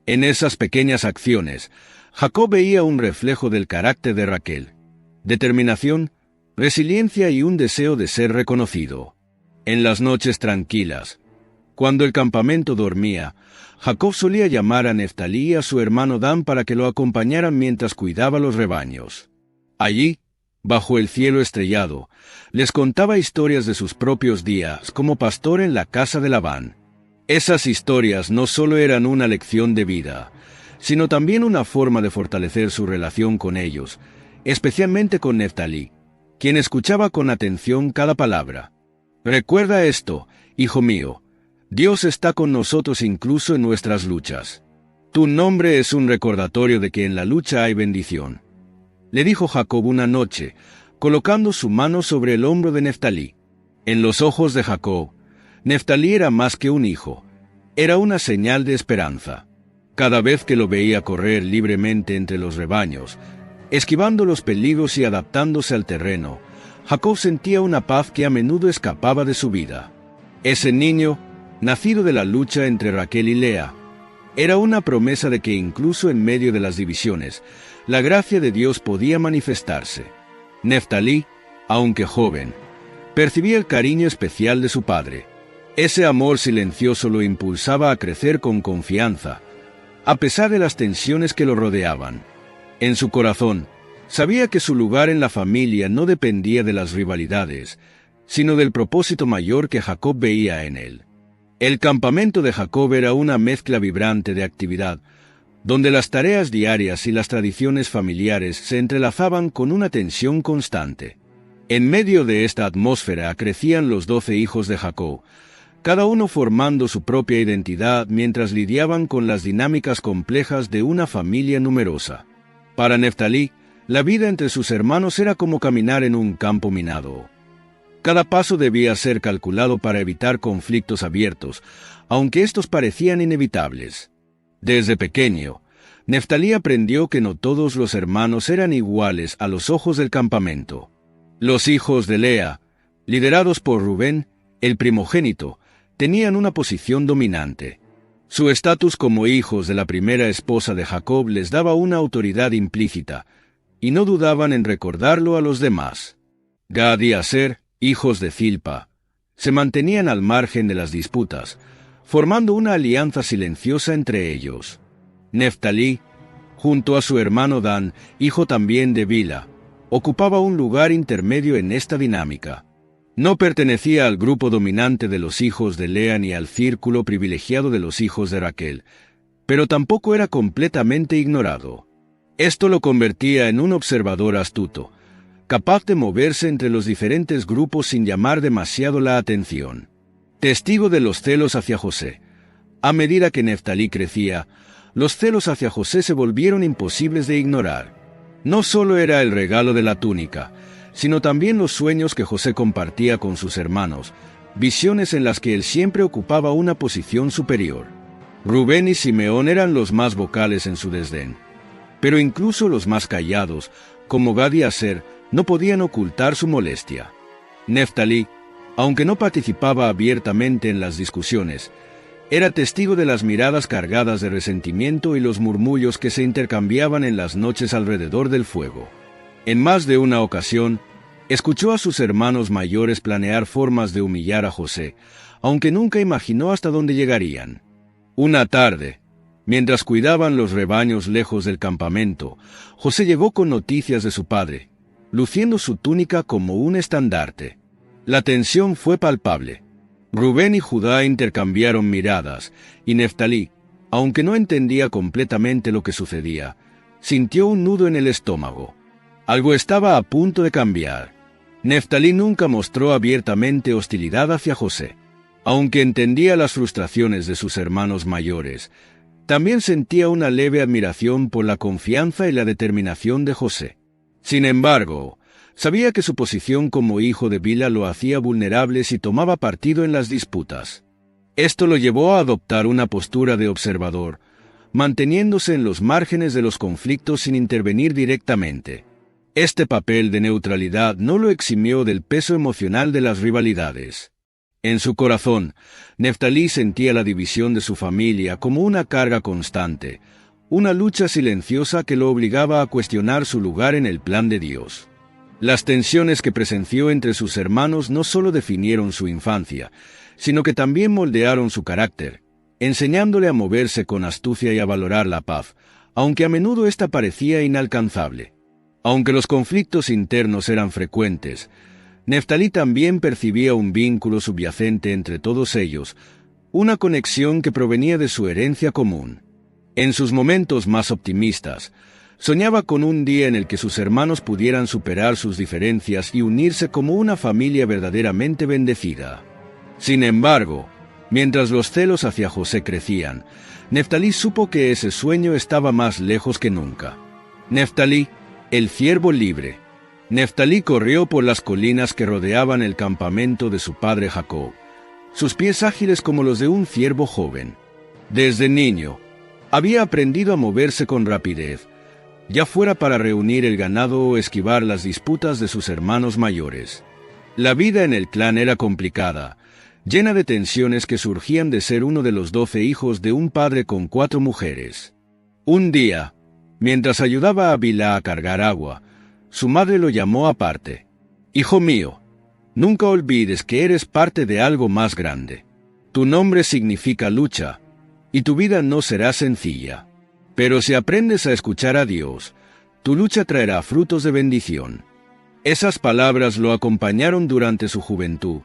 En esas pequeñas acciones, Jacob veía un reflejo del carácter de Raquel: determinación, resiliencia y un deseo de ser reconocido. En las noches tranquilas, cuando el campamento dormía, Jacob solía llamar a Neftalí y a su hermano Dan para que lo acompañaran mientras cuidaba los rebaños. Allí, bajo el cielo estrellado, les contaba historias de sus propios días como pastor en la casa de Labán. Esas historias no solo eran una lección de vida, sino también una forma de fortalecer su relación con ellos, especialmente con Neftalí, quien escuchaba con atención cada palabra. Recuerda esto, hijo mío, Dios está con nosotros incluso en nuestras luchas. Tu nombre es un recordatorio de que en la lucha hay bendición, le dijo Jacob una noche, colocando su mano sobre el hombro de Neftalí. En los ojos de Jacob, Neftalí era más que un hijo, era una señal de esperanza. Cada vez que lo veía correr libremente entre los rebaños, esquivando los peligros y adaptándose al terreno, Jacob sentía una paz que a menudo escapaba de su vida. Ese niño, nacido de la lucha entre Raquel y Lea, era una promesa de que incluso en medio de las divisiones, la gracia de Dios podía manifestarse. Neftalí, aunque joven, percibía el cariño especial de su padre. Ese amor silencioso lo impulsaba a crecer con confianza, a pesar de las tensiones que lo rodeaban. En su corazón, sabía que su lugar en la familia no dependía de las rivalidades, sino del propósito mayor que Jacob veía en él. El campamento de Jacob era una mezcla vibrante de actividad, donde las tareas diarias y las tradiciones familiares se entrelazaban con una tensión constante. En medio de esta atmósfera crecían los 12 hijos de Jacob, cada uno formando su propia identidad mientras lidiaban con las dinámicas complejas de una familia numerosa. Para Neftalí, la vida entre sus hermanos era como caminar en un campo minado. Cada paso debía ser calculado para evitar conflictos abiertos, aunque estos parecían inevitables. Desde pequeño, Neftalí aprendió que no todos los hermanos eran iguales a los ojos del campamento. Los hijos de Lea, liderados por Rubén, el primogénito, tenían una posición dominante. Su estatus como hijos de la primera esposa de Jacob les daba una autoridad implícita, y no dudaban en recordarlo a los demás. Gad y Aser, hijos de Zilpa, se mantenían al margen de las disputas, formando una alianza silenciosa entre ellos. Neftalí, junto a su hermano Dan, hijo también de Bila, ocupaba un lugar intermedio en esta dinámica. No pertenecía al grupo dominante de los hijos de Lea ni al círculo privilegiado de los hijos de Raquel, pero tampoco era completamente ignorado. Esto lo convertía en un observador astuto, capaz de moverse entre los diferentes grupos sin llamar demasiado la atención. Testigo de los celos hacia José. A medida que Neftalí crecía, los celos hacia José se volvieron imposibles de ignorar. No solo era el regalo de la túnica, sino también los sueños que José compartía con sus hermanos, visiones en las que él siempre ocupaba una posición superior. Rubén y Simeón eran los más vocales en su desdén, pero incluso los más callados, como Gad y Aser, no podían ocultar su molestia. Neftalí, aunque no participaba abiertamente en las discusiones, era testigo de las miradas cargadas de resentimiento y los murmullos que se intercambiaban en las noches alrededor del fuego. En más de una ocasión, escuchó a sus hermanos mayores planear formas de humillar a José, aunque nunca imaginó hasta dónde llegarían. Una tarde, mientras cuidaban los rebaños lejos del campamento, José llegó con noticias de su padre, luciendo su túnica como un estandarte. La tensión fue palpable. Rubén y Judá intercambiaron miradas, y Neftalí, aunque no entendía completamente lo que sucedía, sintió un nudo en el estómago. Algo estaba a punto de cambiar. Neftalí nunca mostró abiertamente hostilidad hacia José. Aunque entendía las frustraciones de sus hermanos mayores, también sentía una leve admiración por la confianza y la determinación de José. Sin embargo, sabía que su posición como hijo de Bila lo hacía vulnerable si tomaba partido en las disputas. Esto lo llevó a adoptar una postura de observador, manteniéndose en los márgenes de los conflictos sin intervenir directamente. Este papel de neutralidad no lo eximió del peso emocional de las rivalidades. En su corazón, Neftalí sentía la división de su familia como una carga constante, una lucha silenciosa que lo obligaba a cuestionar su lugar en el plan de Dios. Las tensiones que presenció entre sus hermanos no solo definieron su infancia, sino que también moldearon su carácter, enseñándole a moverse con astucia y a valorar la paz, aunque a menudo ésta parecía inalcanzable. Aunque los conflictos internos eran frecuentes, Neftalí también percibía un vínculo subyacente entre todos ellos, una conexión que provenía de su herencia común. En sus momentos más optimistas, soñaba con un día en el que sus hermanos pudieran superar sus diferencias y unirse como una familia verdaderamente bendecida. Sin embargo, mientras los celos hacia José crecían, Neftalí supo que ese sueño estaba más lejos que nunca. Neftalí, el ciervo libre. Neftalí corrió por las colinas que rodeaban el campamento de su padre Jacob, sus pies ágiles como los de un ciervo joven. Desde niño, había aprendido a moverse con rapidez, ya fuera para reunir el ganado o esquivar las disputas de sus hermanos mayores. La vida en el clan era complicada, llena de tensiones que surgían de ser uno de los 12 hijos de un padre con 4 mujeres. Un día, mientras ayudaba a Bila a cargar agua, su madre lo llamó aparte. «Hijo mío, nunca olvides que eres parte de algo más grande. Tu nombre significa lucha, y tu vida no será sencilla. Pero si aprendes a escuchar a Dios, tu lucha traerá frutos de bendición». Esas palabras lo acompañaron durante su juventud,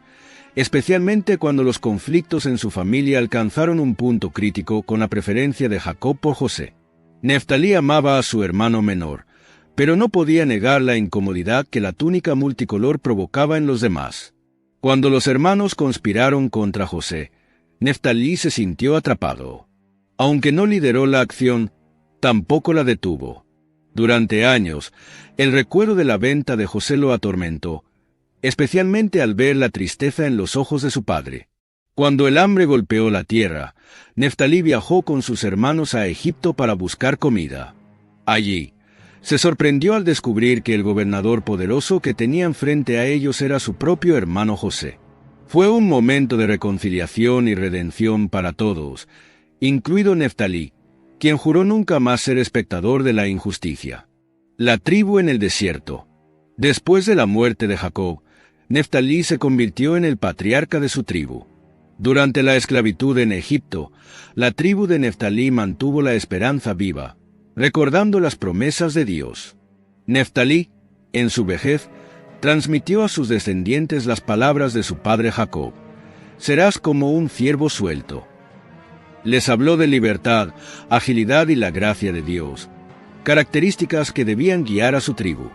especialmente cuando los conflictos en su familia alcanzaron un punto crítico con la preferencia de Jacob por José. Neftalí amaba a su hermano menor, pero no podía negar la incomodidad que la túnica multicolor provocaba en los demás. Cuando los hermanos conspiraron contra José, Neftalí se sintió atrapado. Aunque no lideró la acción, tampoco la detuvo. Durante años, el recuerdo de la venta de José lo atormentó, especialmente al ver la tristeza en los ojos de su padre. Cuando el hambre golpeó la tierra, Neftalí viajó con sus hermanos a Egipto para buscar comida. Allí, Se sorprendió al descubrir que el gobernador poderoso que tenían frente a ellos era su propio hermano José. Fue un momento de reconciliación y redención para todos, incluido Neftalí, quien juró nunca más ser espectador de la injusticia. La tribu en el desierto. Después de la muerte de Jacob, Neftalí se convirtió en el patriarca de su tribu. Durante la esclavitud en Egipto, la tribu de Neftalí mantuvo la esperanza viva, recordando las promesas de Dios. Neftalí, en su vejez, transmitió a sus descendientes las palabras de su padre Jacob: serás como un ciervo suelto. Les habló de libertad, agilidad y la gracia de Dios, características que debían guiar a su tribu.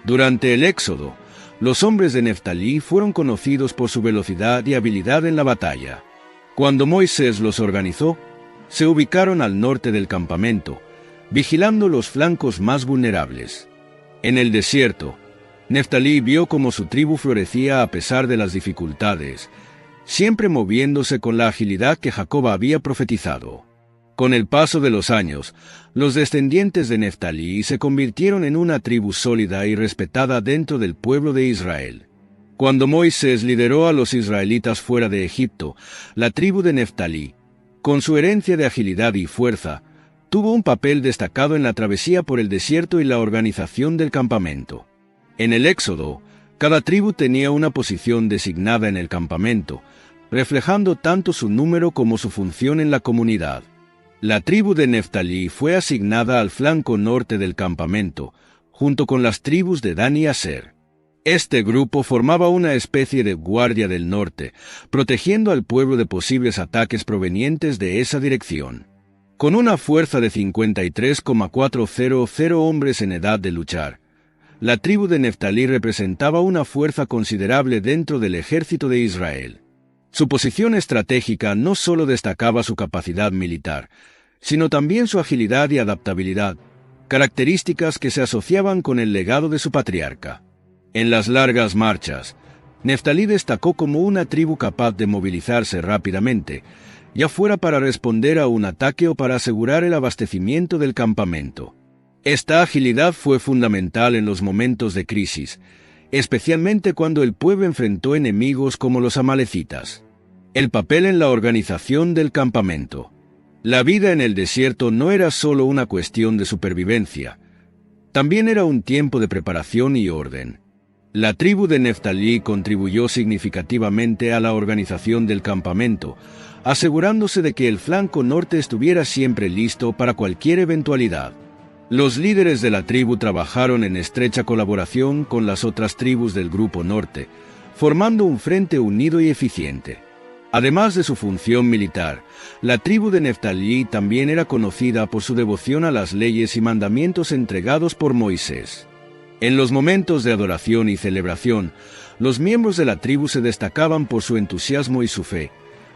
Durante el Éxodo, los hombres de Neftalí fueron conocidos por su velocidad y habilidad en la batalla. Cuando Moisés los organizó, se ubicaron al norte del campamento, vigilando los flancos más vulnerables. En el desierto, Neftalí vio cómo su tribu florecía a pesar de las dificultades, siempre moviéndose con la agilidad que Jacob había profetizado. Con el paso de los años, los descendientes de Neftalí se convirtieron en una tribu sólida y respetada dentro del pueblo de Israel. Cuando Moisés lideró a los israelitas fuera de Egipto, la tribu de Neftalí, con su herencia de agilidad y fuerza, tuvo un papel destacado en la travesía por el desierto y la organización del campamento. En el Éxodo, cada tribu tenía una posición designada en el campamento, reflejando tanto su número como su función en la comunidad. La tribu de Neftalí fue asignada al flanco norte del campamento, junto con las tribus de Dan y Aser. Este grupo formaba una especie de guardia del norte, protegiendo al pueblo de posibles ataques provenientes de esa dirección. Con una fuerza de 53,400 hombres en edad de luchar, la tribu de Neftalí representaba una fuerza considerable dentro del ejército de Israel. Su posición estratégica no solo destacaba su capacidad militar, sino también su agilidad y adaptabilidad, características que se asociaban con el legado de su patriarca. En las largas marchas, Neftalí destacó como una tribu capaz de movilizarse rápidamente, ya fuera para responder a un ataque o para asegurar el abastecimiento del campamento. Esta agilidad fue fundamental en los momentos de crisis, especialmente cuando el pueblo enfrentó enemigos como los amalecitas. El papel en la organización del campamento. La vida en el desierto no era solo una cuestión de supervivencia, también era un tiempo de preparación y orden. La tribu de Neftalí contribuyó significativamente a la organización del campamento, asegurándose de que el flanco norte estuviera siempre listo para cualquier eventualidad. Los líderes de la tribu trabajaron en estrecha colaboración con las otras tribus del Grupo Norte, formando un frente unido y eficiente. Además de su función militar, la tribu de Neftalí también era conocida por su devoción a las leyes y mandamientos entregados por Moisés. En los momentos de adoración y celebración, los miembros de la tribu se destacaban por su entusiasmo y su fe,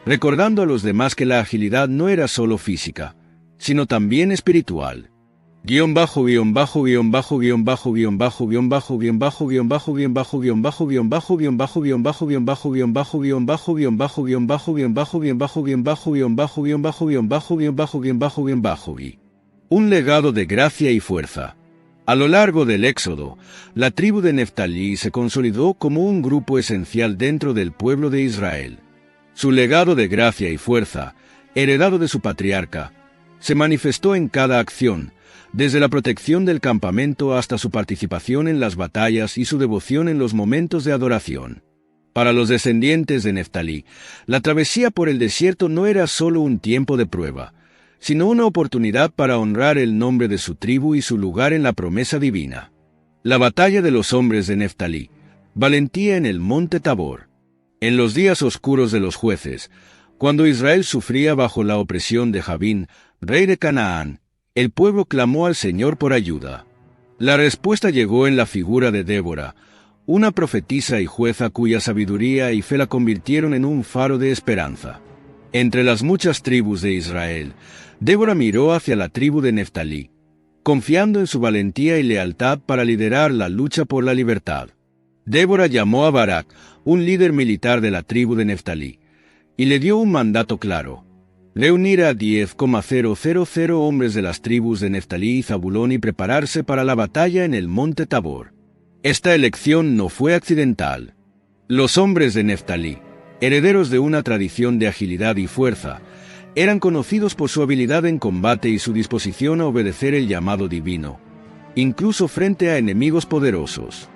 recordando a los demás que la agilidad no era solo física, sino también espiritual. Un legado de gracia y fuerza. A lo largo del Éxodo, la tribu de Neftalí se consolidó como un grupo esencial dentro del pueblo de Israel. Su legado de gracia y fuerza, heredado de su patriarca, se manifestó en cada acción, desde la protección del campamento hasta su participación en las batallas y su devoción en los momentos de adoración. Para los descendientes de Neftalí, la travesía por el desierto no era solo un tiempo de prueba, sino una oportunidad para honrar el nombre de su tribu y su lugar en la promesa divina. La batalla de los hombres de Neftalí, valentía en el monte Tabor. En los días oscuros de los jueces, cuando Israel sufría bajo la opresión de Jabín, rey de Canaán, el pueblo clamó al Señor por ayuda. La respuesta llegó en la figura de Débora, una profetisa y jueza cuya sabiduría y fe la convirtieron en un faro de esperanza. Entre las muchas tribus de Israel, Débora miró hacia la tribu de Neftalí, confiando en su valentía y lealtad para liderar la lucha por la libertad. Débora llamó a Barak, un líder militar de la tribu de Neftalí, y le dio un mandato claro: reunir a 10,000 hombres de las tribus de Neftalí y Zabulón y prepararse para la batalla en el monte Tabor. Esta elección no fue accidental. Los hombres de Neftalí, herederos de una tradición de agilidad y fuerza, eran conocidos por su habilidad en combate y su disposición a obedecer el llamado divino, incluso frente a enemigos poderosos.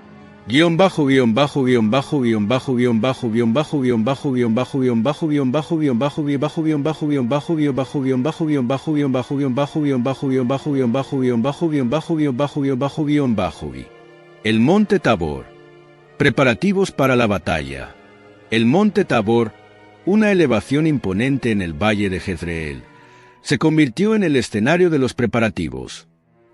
El monte Tabor. Preparativos para la batalla. El monte Tabor, una elevación imponente en el valle de Jezreel, se convirtió en el escenario de los preparativos.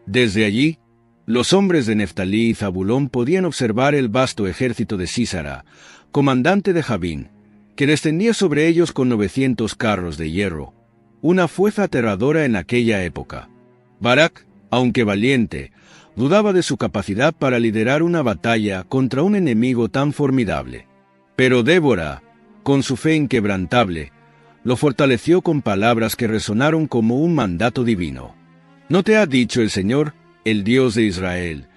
Desde allí, los hombres de Neftalí y Zabulón podían observar el vasto ejército de Sísara, comandante de Jabín, que descendía sobre ellos con 900 carros de hierro, una fuerza aterradora en aquella época. Barak, aunque valiente, dudaba de su capacidad para liderar una batalla contra un enemigo tan formidable. Pero Débora, con su fe inquebrantable, lo fortaleció con palabras que resonaron como un mandato divino. ¿No te ha dicho el Señor, el Dios de Israel,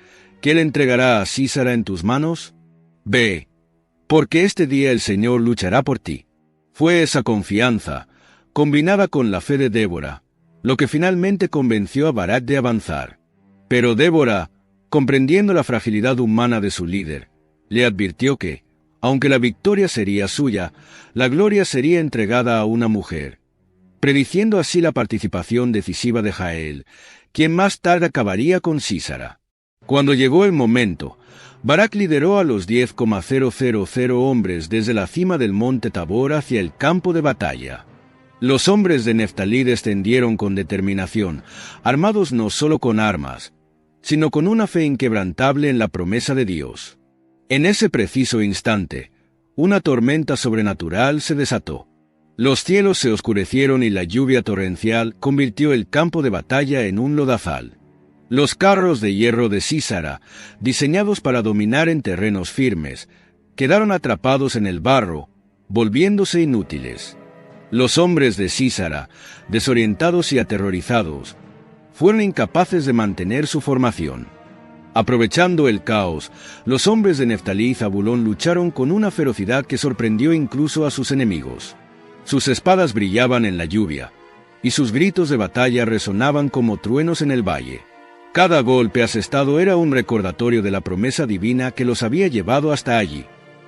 que Él entregará a Sísara en tus manos? Ve, porque este día el Señor luchará por ti. Fue esa confianza, combinada con la fe de Débora, lo que finalmente convenció a Barak de avanzar. Pero Débora, comprendiendo la fragilidad humana de su líder, le advirtió que, aunque la victoria sería suya, la gloria sería entregada a una mujer, prediciendo así la participación decisiva de Jael, quien más tarde acabaría con Sísara. Cuando llegó el momento, Barak lideró a los 10,000 hombres desde la cima del monte Tabor hacia el campo de batalla. Los hombres de Neftalí descendieron con determinación, armados no solo con armas, sino con una fe inquebrantable en la promesa de Dios. En ese preciso instante, una tormenta sobrenatural se desató. Los cielos se oscurecieron y la lluvia torrencial convirtió el campo de batalla en un lodazal. Los carros de hierro de Sísara, diseñados para dominar en terrenos firmes, quedaron atrapados en el barro, volviéndose inútiles. Los hombres de Sísara, desorientados y aterrorizados, fueron incapaces de mantener su formación. Aprovechando el caos, los hombres de Neftalí y Zabulón lucharon con una ferocidad que sorprendió incluso a sus enemigos. Sus espadas brillaban en la lluvia, y sus gritos de batalla resonaban como truenos en el valle. Cada golpe asestado era un recordatorio de la promesa divina que los había llevado hasta allí.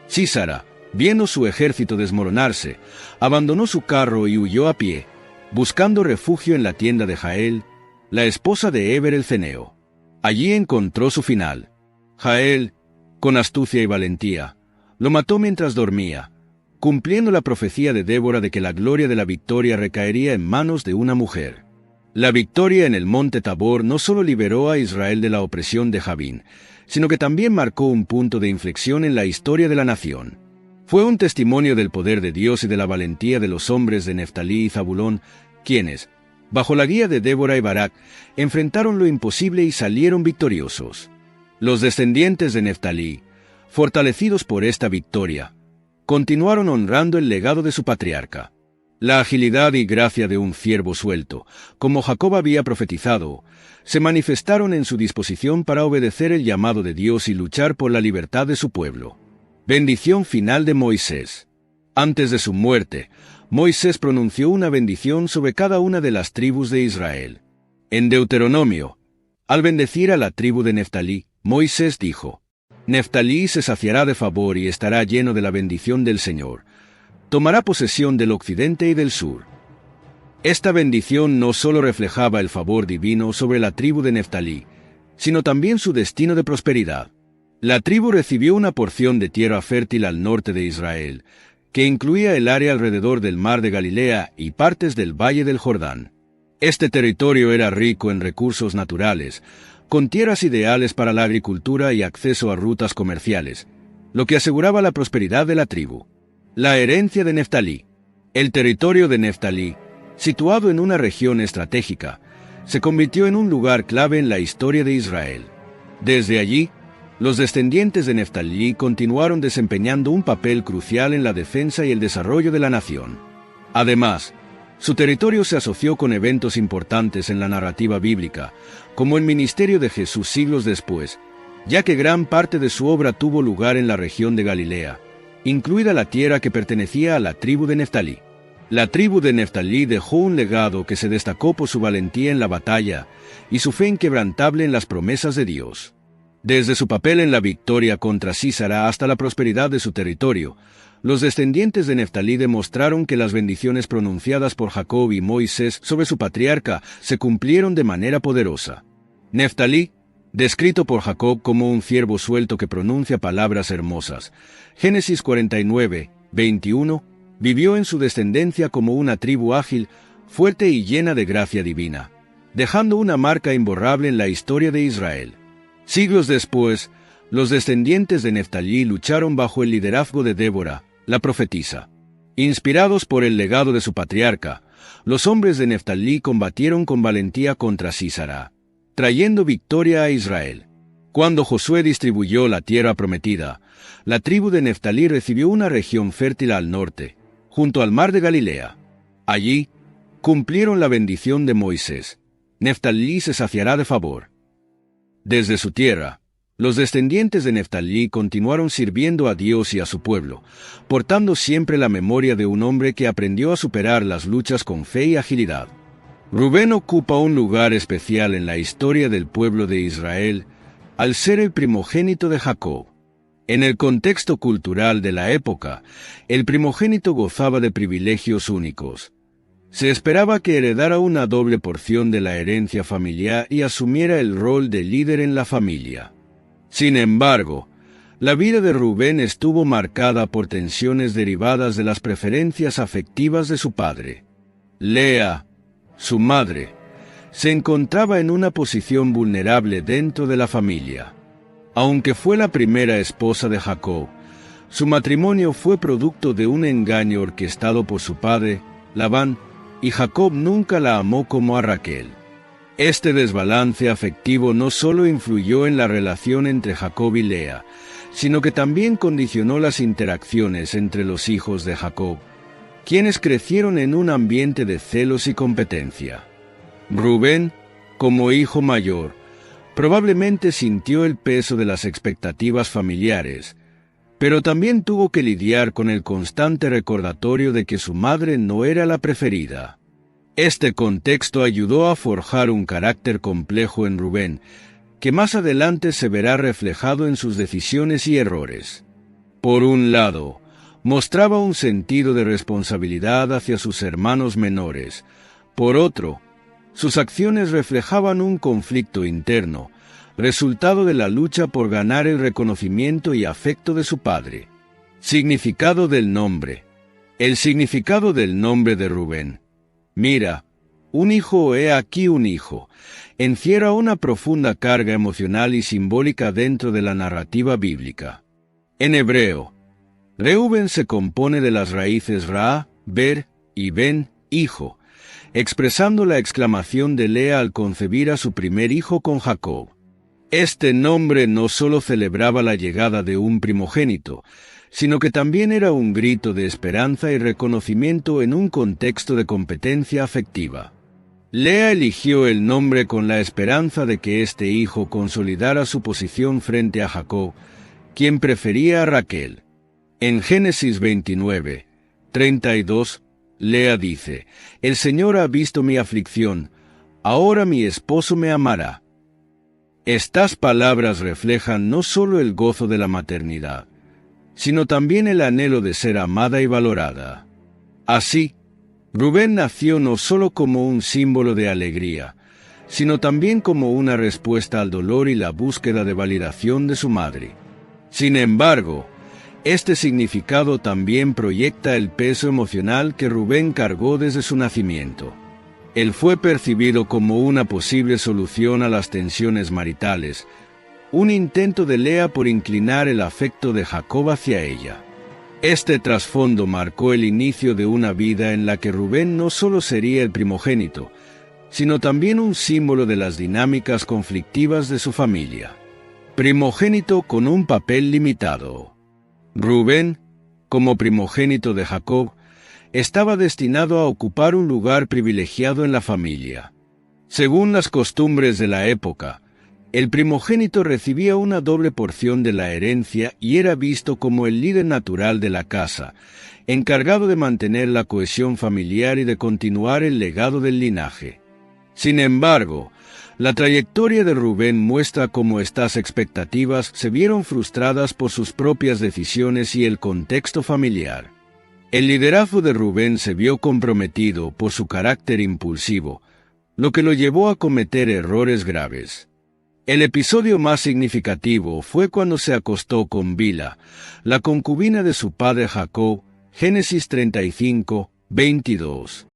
Sísara, viendo su ejército desmoronarse, abandonó su carro y huyó a pie, buscando refugio en la tienda de Jael, la esposa de Heber el ceneo. Allí encontró su final. Jael, con astucia y valentía, lo mató mientras dormía, cumpliendo la profecía de Débora de que la gloria de la victoria recaería en manos de una mujer. La victoria en el monte Tabor no solo liberó a Israel de la opresión de Jabín, sino que también marcó un punto de inflexión en la historia de la nación. Fue un testimonio del poder de Dios y de la valentía de los hombres de Neftalí y Zabulón, quienes, bajo la guía de Débora y Barak, enfrentaron lo imposible y salieron victoriosos. Los descendientes de Neftalí, fortalecidos por esta victoria, continuaron honrando el legado de su patriarca. La agilidad y gracia de un ciervo suelto, como Jacob había profetizado, se manifestaron en su disposición para obedecer el llamado de Dios y luchar por la libertad de su pueblo. Bendición final de Moisés. Antes de su muerte, Moisés pronunció una bendición sobre cada una de las tribus de Israel. En Deuteronomio, al bendecir a la tribu de Neftalí, Moisés dijo: Neftalí se saciará de favor y estará lleno de la bendición del Señor. Tomará posesión del occidente y del sur. Esta bendición no solo reflejaba el favor divino sobre la tribu de Neftalí, sino también su destino de prosperidad. La tribu recibió una porción de tierra fértil al norte de Israel, que incluía el área alrededor del mar de Galilea y partes del valle del Jordán. Este territorio era rico en recursos naturales, con tierras ideales para la agricultura y acceso a rutas comerciales, lo que aseguraba la prosperidad de la tribu. La herencia de Neftalí. El territorio de Neftalí, situado en una región estratégica, se convirtió en un lugar clave en la historia de Israel. Desde allí, los descendientes de Neftalí continuaron desempeñando un papel crucial en la defensa y el desarrollo de la nación. Además, Su territorio se asoció con eventos importantes en la narrativa bíblica, como el ministerio de Jesús siglos después, ya que gran parte de su obra tuvo lugar en la región de Galilea, incluida la tierra que pertenecía a la tribu de Neftalí. La tribu de Neftalí dejó un legado que se destacó por su valentía en la batalla y su fe inquebrantable en las promesas de Dios. Desde su papel en la victoria contra Sísara hasta la prosperidad de su territorio, los descendientes de Neftalí demostraron que las bendiciones pronunciadas por Jacob y Moisés sobre su patriarca se cumplieron de manera poderosa. Neftalí, descrito por Jacob como un ciervo suelto que pronuncia palabras hermosas, Génesis 49, 21, vivió en su descendencia como una tribu ágil, fuerte y llena de gracia divina, dejando una marca imborrable en la historia de Israel. Siglos después, los descendientes de Neftalí lucharon bajo el liderazgo de Débora, la profetisa. Inspirados por el legado de su patriarca, los hombres de Neftalí combatieron con valentía contra Sísara, trayendo victoria a Israel. Cuando Josué distribuyó la tierra prometida, la tribu de Neftalí recibió una región fértil al norte, junto al mar de Galilea. Allí, cumplieron la bendición de Moisés. Neftalí se saciará de favor. Desde su tierra, los descendientes de Neftalí continuaron sirviendo a Dios y a su pueblo, portando siempre la memoria de un hombre que aprendió a superar las luchas con fe y agilidad. Rubén ocupa un lugar especial en la historia del pueblo de Israel, al ser el primogénito de Jacob. En el contexto cultural de la época, el primogénito gozaba de privilegios únicos. Se esperaba que heredara una doble porción de la herencia familiar y asumiera el rol de líder en la familia. Sin embargo, la vida de Rubén estuvo marcada por tensiones derivadas de las preferencias afectivas de su padre. Lea, su madre, se encontraba en una posición vulnerable dentro de la familia. Aunque fue la primera esposa de Jacob, su matrimonio fue producto de un engaño orquestado por su padre, Labán, y Jacob nunca la amó como a Raquel. Este desbalance afectivo no solo influyó en la relación entre Jacob y Lea, sino que también condicionó las interacciones entre los hijos de Jacob, quienes crecieron en un ambiente de celos y competencia. Rubén, como hijo mayor, probablemente sintió el peso de las expectativas familiares, pero también tuvo que lidiar con el constante recordatorio de que su madre no era la preferida. Este contexto ayudó a forjar un carácter complejo en Rubén, que más adelante se verá reflejado en sus decisiones y errores. Por un lado, mostraba un sentido de responsabilidad hacia sus hermanos menores. Por otro, sus acciones reflejaban un conflicto interno, resultado de la lucha por ganar el reconocimiento y afecto de su padre. Significado del nombre. El significado del nombre de Rubén. Mira, un hijo, he aquí un hijo, encierra una profunda carga emocional y simbólica dentro de la narrativa bíblica. En hebreo, Reuben se compone de las raíces Ra, Ber y Ben, hijo, expresando la exclamación de Lea al concebir a su primer hijo con Jacob. Este nombre no solo celebraba la llegada de un primogénito, sino que también era un grito de esperanza y reconocimiento en un contexto de competencia afectiva. Lea eligió el nombre con la esperanza de que este hijo consolidara su posición frente a Jacob, quien prefería a Raquel. En Génesis 29, 32, Lea dice: «El Señor ha visto mi aflicción, ahora mi esposo me amará». Estas palabras reflejan no solo el gozo de la maternidad, sino también el anhelo de ser amada y valorada. Así, Rubén nació no solo como un símbolo de alegría, sino también como una respuesta al dolor y la búsqueda de validación de su madre. Sin embargo, este significado también proyecta el peso emocional que Rubén cargó desde su nacimiento. Él fue percibido como una posible solución a las tensiones maritales, un intento de Lea por inclinar el afecto de Jacob hacia ella. Este trasfondo marcó el inicio de una vida en la que Rubén no solo sería el primogénito, sino también un símbolo de las dinámicas conflictivas de su familia. Primogénito con un papel limitado. Rubén, como primogénito de Jacob, estaba destinado a ocupar un lugar privilegiado en la familia. Según las costumbres de la época, el primogénito recibía una doble porción de la herencia y era visto como el líder natural de la casa, encargado de mantener la cohesión familiar y de continuar el legado del linaje. Sin embargo, la trayectoria de Rubén muestra cómo estas expectativas se vieron frustradas por sus propias decisiones y el contexto familiar. El liderazgo de Rubén se vio comprometido por su carácter impulsivo, lo que lo llevó a cometer errores graves. El episodio más significativo fue cuando se acostó con Bila, la concubina de su padre Jacob, Génesis 35, 22.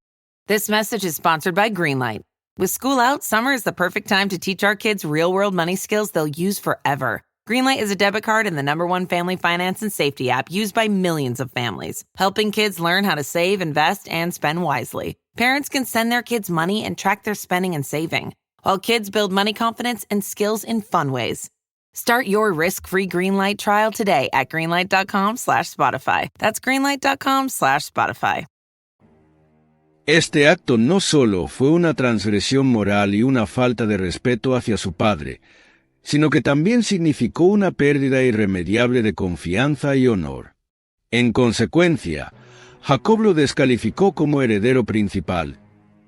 This message is sponsored by Greenlight. With school out, summer is the perfect time to teach our kids real-world money skills they'll use forever. Greenlight is a debit card and the #1 family finance and safety app used by millions of families, helping kids learn how to save, invest, and spend wisely. Parents can send their kids money and track their spending and saving, while kids build money confidence and skills in fun ways. Start your risk-free Greenlight trial today at greenlight.com/Spotify. That's greenlight.com/Spotify. Este acto no solo fue una transgresión moral y una falta de respeto hacia su padre, sino que también significó una pérdida irremediable de confianza y honor. En consecuencia, Jacob lo descalificó como heredero principal,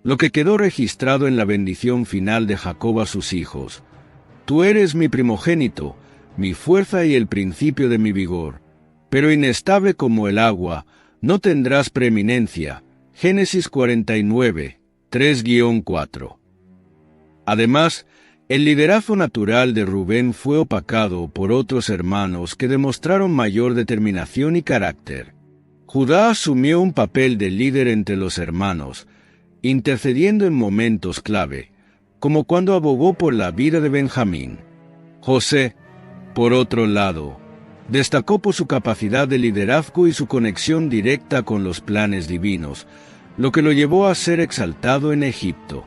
lo que quedó registrado en la bendición final de Jacob a sus hijos. Tú eres mi primogénito, mi fuerza y el principio de mi vigor, pero inestable como el agua, no tendrás preeminencia. Génesis 49, 3-4. Además, el liderazgo natural de Rubén fue opacado por otros hermanos que demostraron mayor determinación y carácter. Judá asumió un papel de líder entre los hermanos, intercediendo en momentos clave, como cuando abogó por la vida de Benjamín. José, por otro lado, destacó por su capacidad de liderazgo y su conexión directa con los planes divinos, lo que lo llevó a ser exaltado en Egipto.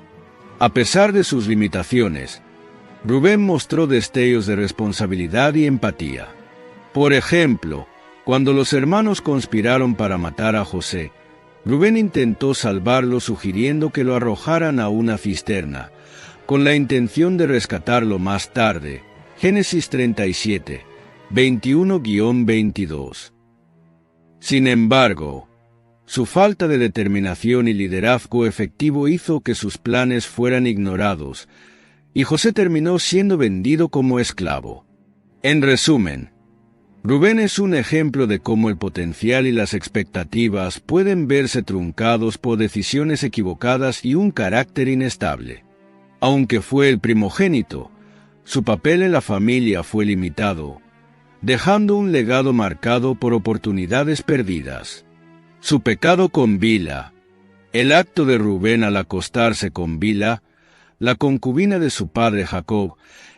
A pesar de sus limitaciones, Rubén mostró destellos de responsabilidad y empatía. Por ejemplo, cuando los hermanos conspiraron para matar a José, Rubén intentó salvarlo sugiriendo que lo arrojaran a una cisterna, con la intención de rescatarlo más tarde. Génesis 37, 21-22. Sin embargo, su falta de determinación y liderazgo efectivo hizo que sus planes fueran ignorados, y José terminó siendo vendido como esclavo. En resumen, Rubén es un ejemplo de cómo el potencial y las expectativas pueden verse truncados por decisiones equivocadas y un carácter inestable. Aunque fue el primogénito, su papel en la familia fue limitado, dejando un legado marcado por oportunidades perdidas. Su pecado con Bila, el acto de Rubén al acostarse con Bila, la concubina de su padre Jacob,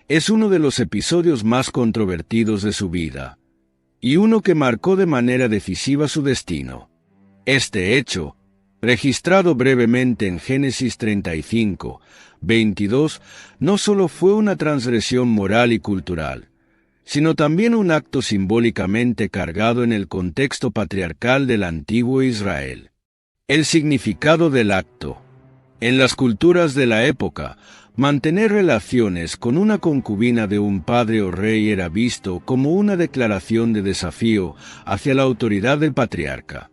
es uno de los episodios más controvertidos de su vida, y uno que marcó de manera decisiva su destino. Este hecho, registrado brevemente en Génesis 35, 22, no solo fue una transgresión moral y cultural, sino también un acto simbólicamente cargado en el contexto patriarcal del antiguo Israel. El significado del acto. En las culturas de la época, mantener relaciones con una concubina de un padre o rey era visto como una declaración de desafío hacia la autoridad del patriarca.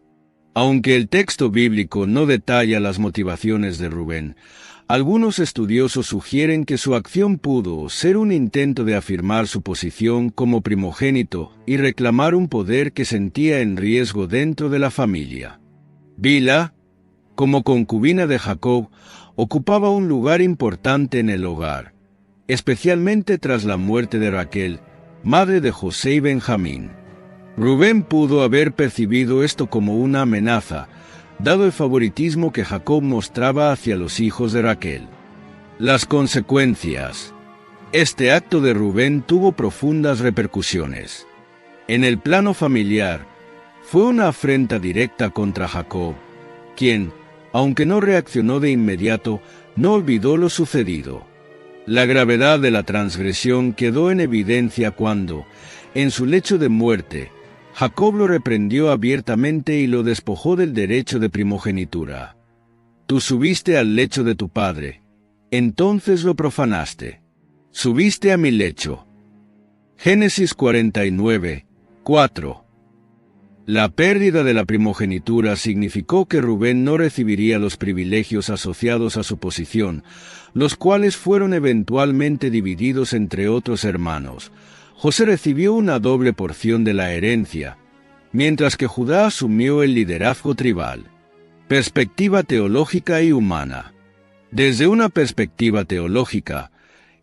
Aunque el texto bíblico no detalla las motivaciones de Rubén, algunos estudiosos sugieren que su acción pudo ser un intento de afirmar su posición como primogénito y reclamar un poder que sentía en riesgo dentro de la familia. Bila, como concubina de Jacob, ocupaba un lugar importante en el hogar, especialmente tras la muerte de Raquel, madre de José y Benjamín. Rubén pudo haber percibido esto como una amenaza, dado el favoritismo que Jacob mostraba hacia los hijos de Raquel. Las consecuencias. Este acto de Rubén tuvo profundas repercusiones. En el plano familiar, fue una afrenta directa contra Jacob, quien, aunque no reaccionó de inmediato, no olvidó lo sucedido. La gravedad de la transgresión quedó en evidencia cuando, en su lecho de muerte, Jacob lo reprendió abiertamente y lo despojó del derecho de primogenitura. Tú subiste al lecho de tu padre, entonces lo profanaste. Subiste a mi lecho. Génesis 49, 4. La pérdida de la primogenitura significó que Rubén no recibiría los privilegios asociados a su posición, los cuales fueron eventualmente divididos entre otros hermanos. José recibió una doble porción de la herencia, mientras que Judá asumió el liderazgo tribal. Perspectiva teológica y humana. Desde una perspectiva teológica,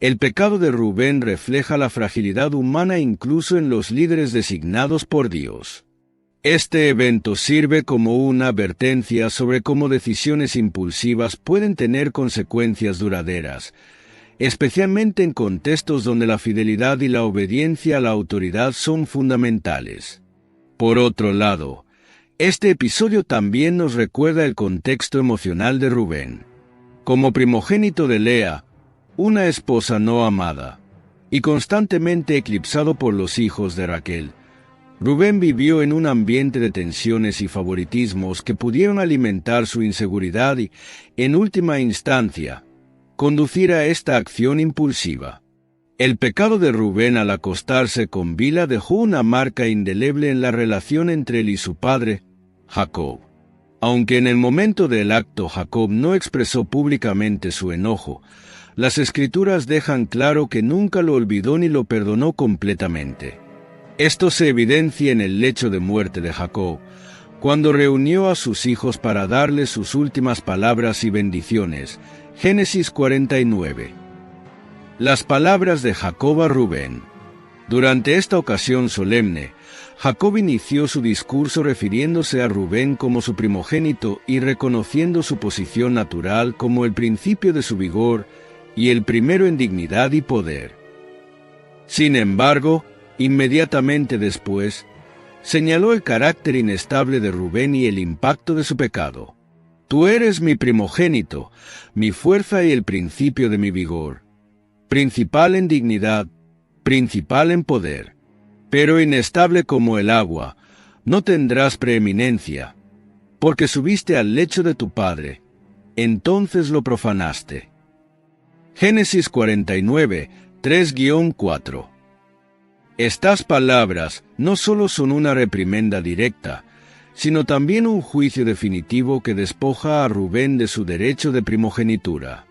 el pecado de Rubén refleja la fragilidad humana incluso en los líderes designados por Dios. Este evento sirve como una advertencia sobre cómo decisiones impulsivas pueden tener consecuencias duraderas, especialmente en contextos donde la fidelidad y la obediencia a la autoridad son fundamentales. Por otro lado, este episodio también nos recuerda el contexto emocional de Rubén. Como primogénito de Lea, una esposa no amada, y constantemente eclipsado por los hijos de Raquel, Rubén vivió en un ambiente de tensiones y favoritismos que pudieron alimentar su inseguridad y, en última instancia, conducir a esta acción impulsiva. El pecado de Rubén al acostarse con Bila dejó una marca indeleble en la relación entre él y su padre, Jacob. Aunque en el momento del acto Jacob no expresó públicamente su enojo, las Escrituras dejan claro que nunca lo olvidó ni lo perdonó completamente. Esto se evidencia en el lecho de muerte de Jacob, cuando reunió a sus hijos para darles sus últimas palabras y bendiciones. Génesis 49. Las palabras de Jacob a Rubén. Durante esta ocasión solemne, Jacob inició su discurso refiriéndose a Rubén como su primogénito y reconociendo su posición natural como el principio de su vigor y el primero en dignidad y poder. Sin embargo, inmediatamente después, señaló el carácter inestable de Rubén y el impacto de su pecado. Tú eres mi primogénito, mi fuerza y el principio de mi vigor, principal en dignidad, principal en poder, pero inestable como el agua, no tendrás preeminencia, porque subiste al lecho de tu padre, entonces lo profanaste. Génesis 49, 3-4. Estas palabras no solo son una reprimenda directa, sino también un juicio definitivo que despoja a Rubén de su derecho de primogenitura.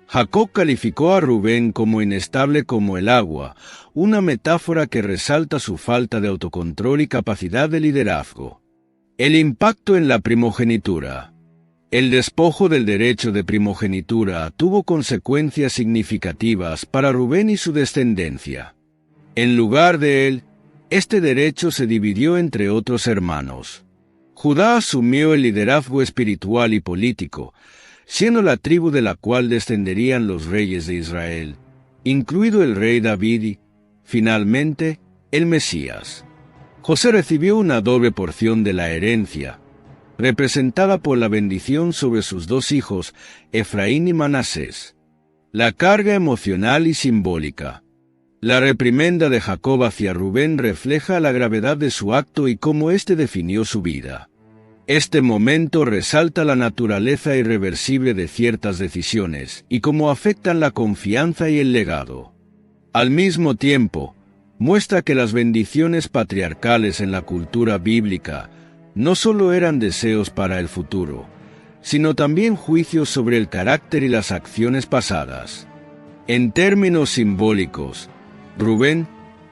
Jacob calificó a Rubén como inestable como el agua, una metáfora que resalta su falta de autocontrol y capacidad de liderazgo. El impacto en la primogenitura. El despojo del derecho de primogenitura tuvo consecuencias significativas para Rubén y su descendencia. En lugar de él, este derecho se dividió entre otros hermanos. Judá asumió el liderazgo espiritual y político, siendo la tribu de la cual descenderían los reyes de Israel, incluido el rey David y, finalmente, el Mesías. José recibió una doble porción de la herencia, representada por la bendición sobre sus dos hijos, Efraín y Manasés. La carga emocional y simbólica. La reprimenda de Jacob hacia Rubén refleja la gravedad de su acto y cómo éste definió su vida. Este momento resalta la naturaleza irreversible de ciertas decisiones y cómo afectan la confianza y el legado. Al mismo tiempo, muestra que las bendiciones patriarcales en la cultura bíblica no solo eran deseos para el futuro, sino también juicios sobre el carácter y las acciones pasadas. En términos simbólicos, Rubén,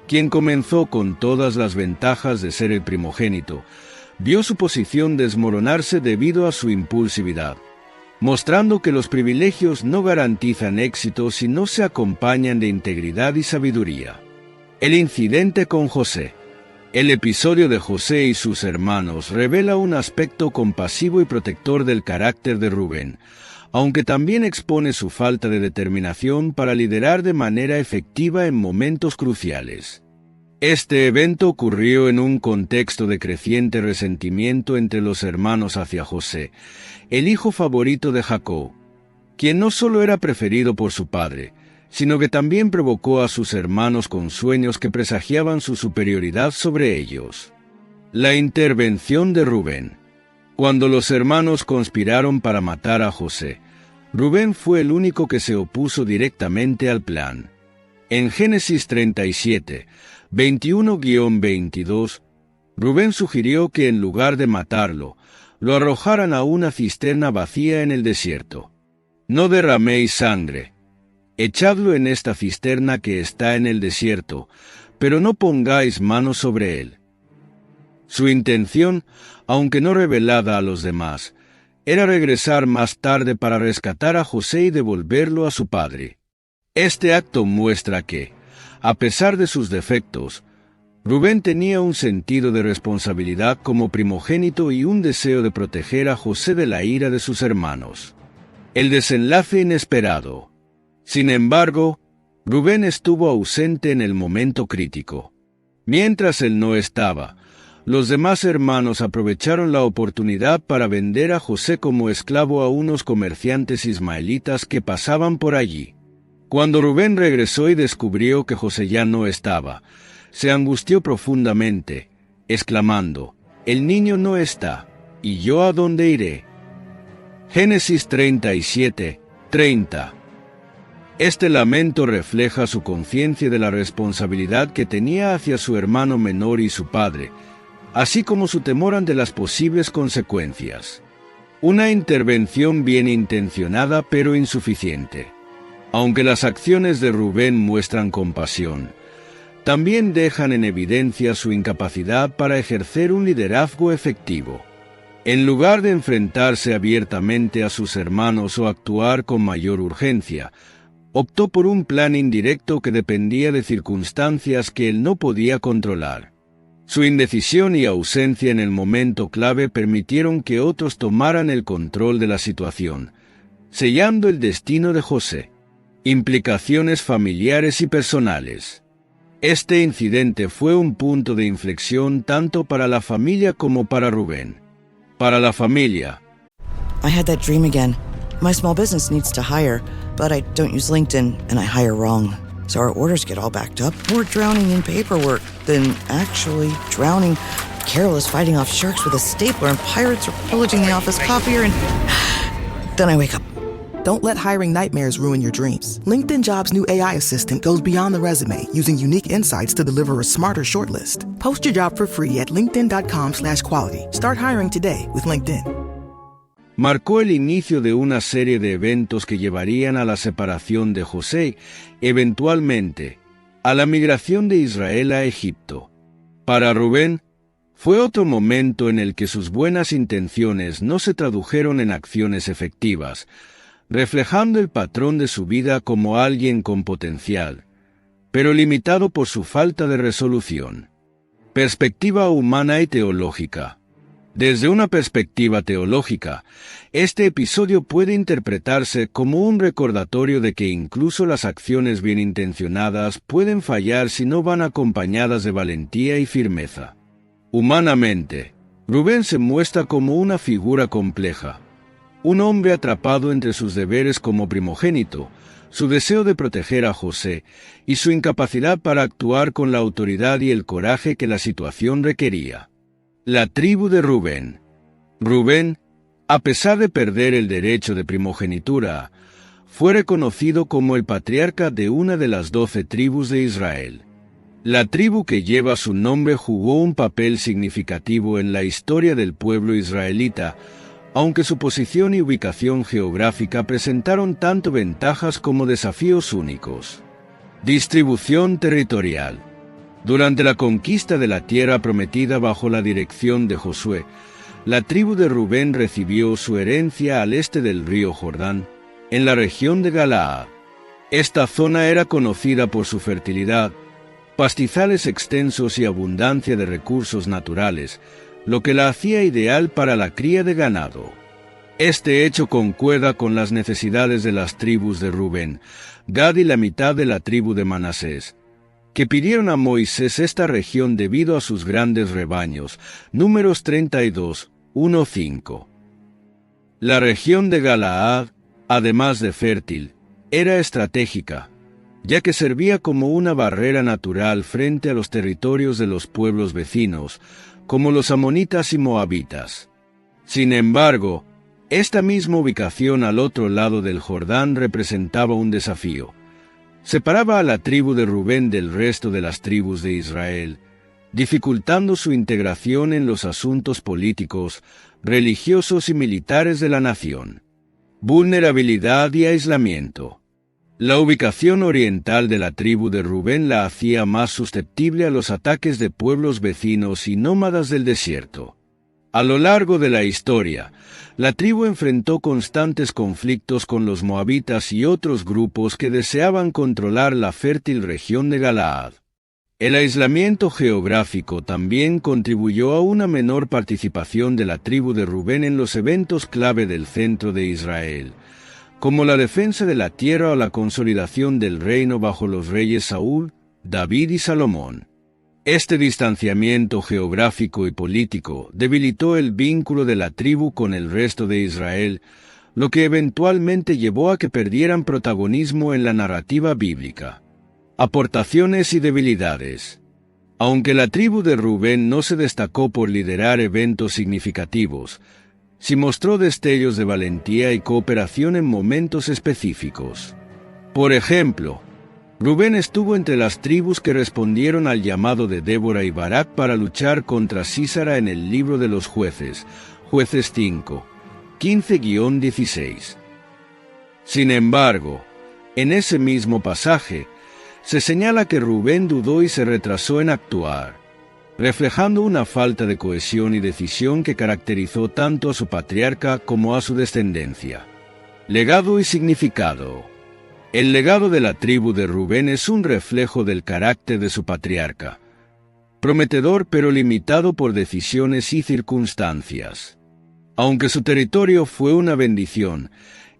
quien comenzó con todas las ventajas de ser el primogénito, vio su posición desmoronarse debido a su impulsividad, mostrando que los privilegios no garantizan éxito si no se acompañan de integridad y sabiduría. El incidente con José. El episodio de José y sus hermanos revela un aspecto compasivo y protector del carácter de Rubén, aunque también expone su falta de determinación para liderar de manera efectiva en momentos cruciales. Este evento ocurrió en un contexto de creciente resentimiento entre los hermanos hacia José, el hijo favorito de Jacob, quien no solo era preferido por su padre, sino que también provocó a sus hermanos con sueños que presagiaban su superioridad sobre ellos. La intervención de Rubén. Cuando los hermanos conspiraron para matar a José, Rubén fue el único que se opuso directamente al plan. En Génesis 37, 21-22, Rubén sugirió que en lugar de matarlo, lo arrojaran a una cisterna vacía en el desierto. No derraméis sangre. Echadlo en esta cisterna que está en el desierto, pero no pongáis manos sobre él. Su intención, aunque no revelada a los demás, era regresar más tarde para rescatar a José y devolverlo a su padre. Este acto muestra que, a pesar de sus defectos, Rubén tenía un sentido de responsabilidad como primogénito y un deseo de proteger a José de la ira de sus hermanos. El desenlace inesperado. Sin embargo, Rubén estuvo ausente en el momento crítico. Mientras él no estaba, los demás hermanos aprovecharon la oportunidad para vender a José como esclavo a unos comerciantes ismaelitas que pasaban por allí. Cuando Rubén regresó y descubrió que José ya no estaba, se angustió profundamente, exclamando, «El niño no está, ¿y yo a dónde iré?». Génesis 37, 30. Este lamento refleja su conciencia de la responsabilidad que tenía hacia su hermano menor y su padre, así como su temor ante las posibles consecuencias. Una intervención bien intencionada pero insuficiente. Aunque las acciones de Rubén muestran compasión, también dejan en evidencia su incapacidad para ejercer un liderazgo efectivo. En lugar de enfrentarse abiertamente a sus hermanos o actuar con mayor urgencia, optó por un plan indirecto que dependía de circunstancias que él no podía controlar. Su indecisión y ausencia en el momento clave permitieron que otros tomaran el control de la situación, sellando el destino de José. Implicaciones familiares y personales. Este incidente fue un punto de inflexión tanto para la familia como para Rubén. Para la familia. I had that dream again. My small business needs to hire, but I don't use LinkedIn and I hire wrong. So our orders get all backed up. We're drowning in paperwork, then actually drowning, careless fighting off sharks with a stapler, and pirates are pillaging the office copier, and then I wake up. Don't let hiring nightmares ruin your dreams. LinkedIn Jobs' new AI assistant goes beyond the resume, using unique insights to deliver a smarter shortlist. Post your job for free at linkedin.com/quality. Start hiring today with LinkedIn. Marcó el inicio de una serie de eventos que llevarían a la separación de José, eventualmente, a la migración de Israel a Egipto. Para Rubén, fue otro momento en el que sus buenas intenciones no se tradujeron en acciones efectivas, reflejando el patrón de su vida como alguien con potencial, pero limitado por su falta de resolución. Perspectiva humana y teológica. Desde una perspectiva teológica, este episodio puede interpretarse como un recordatorio de que incluso las acciones bien intencionadas pueden fallar si no van acompañadas de valentía y firmeza. Humanamente, Rubén se muestra como una figura compleja, un hombre atrapado entre sus deberes como primogénito, su deseo de proteger a José y su incapacidad para actuar con la autoridad y el coraje que la situación requería. La tribu de Rubén. Rubén, a pesar de perder el derecho de primogenitura, fue reconocido como el patriarca de una de las 12 tribus de Israel. La tribu que lleva su nombre jugó un papel significativo en la historia del pueblo israelita, aunque su posición y ubicación geográfica presentaron tanto ventajas como desafíos únicos. Distribución territorial. Durante la conquista de la tierra prometida bajo la dirección de Josué, la tribu de Rubén recibió su herencia al este del río Jordán, en la región de Galaad. Esta zona era conocida por su fertilidad, pastizales extensos y abundancia de recursos naturales, lo que la hacía ideal para la cría de ganado. Este hecho concuerda con las necesidades de las tribus de Rubén, Gad y la mitad de la tribu de Manasés, que pidieron a Moisés esta región debido a sus grandes rebaños. Números 32, 1-5. La región de Galaad, además de fértil, era estratégica, ya que servía como una barrera natural frente a los territorios de los pueblos vecinos, como los amonitas y moabitas. Sin embargo, esta misma ubicación al otro lado del Jordán representaba un desafío. Separaba a la tribu de Rubén del resto de las tribus de Israel, dificultando su integración en los asuntos políticos, religiosos y militares de la nación. Vulnerabilidad y aislamiento. La ubicación oriental de la tribu de Rubén la hacía más susceptible a los ataques de pueblos vecinos y nómadas del desierto. A lo largo de la historia, la tribu enfrentó constantes conflictos con los moabitas y otros grupos que deseaban controlar la fértil región de Galaad. El aislamiento geográfico también contribuyó a una menor participación de la tribu de Rubén en los eventos clave del centro de Israel, como la defensa de la tierra o la consolidación del reino bajo los reyes Saúl, David y Salomón. Este distanciamiento geográfico y político debilitó el vínculo de la tribu con el resto de Israel, lo que eventualmente llevó a que perdieran protagonismo en la narrativa bíblica. Aportaciones y debilidades. Aunque la tribu de Rubén no se destacó por liderar eventos significativos, sí mostró destellos de valentía y cooperación en momentos específicos. Por ejemplo, Rubén estuvo entre las tribus que respondieron al llamado de Débora y Barak para luchar contra Sísara en el libro de los Jueces, Jueces 5, 15-16. Sin embargo, en ese mismo pasaje, se señala que Rubén dudó y se retrasó en actuar, reflejando una falta de cohesión y decisión que caracterizó tanto a su patriarca como a su descendencia. Legado y significado. El legado de la tribu de Rubén es un reflejo del carácter de su patriarca, prometedor pero limitado por decisiones y circunstancias. Aunque su territorio fue una bendición,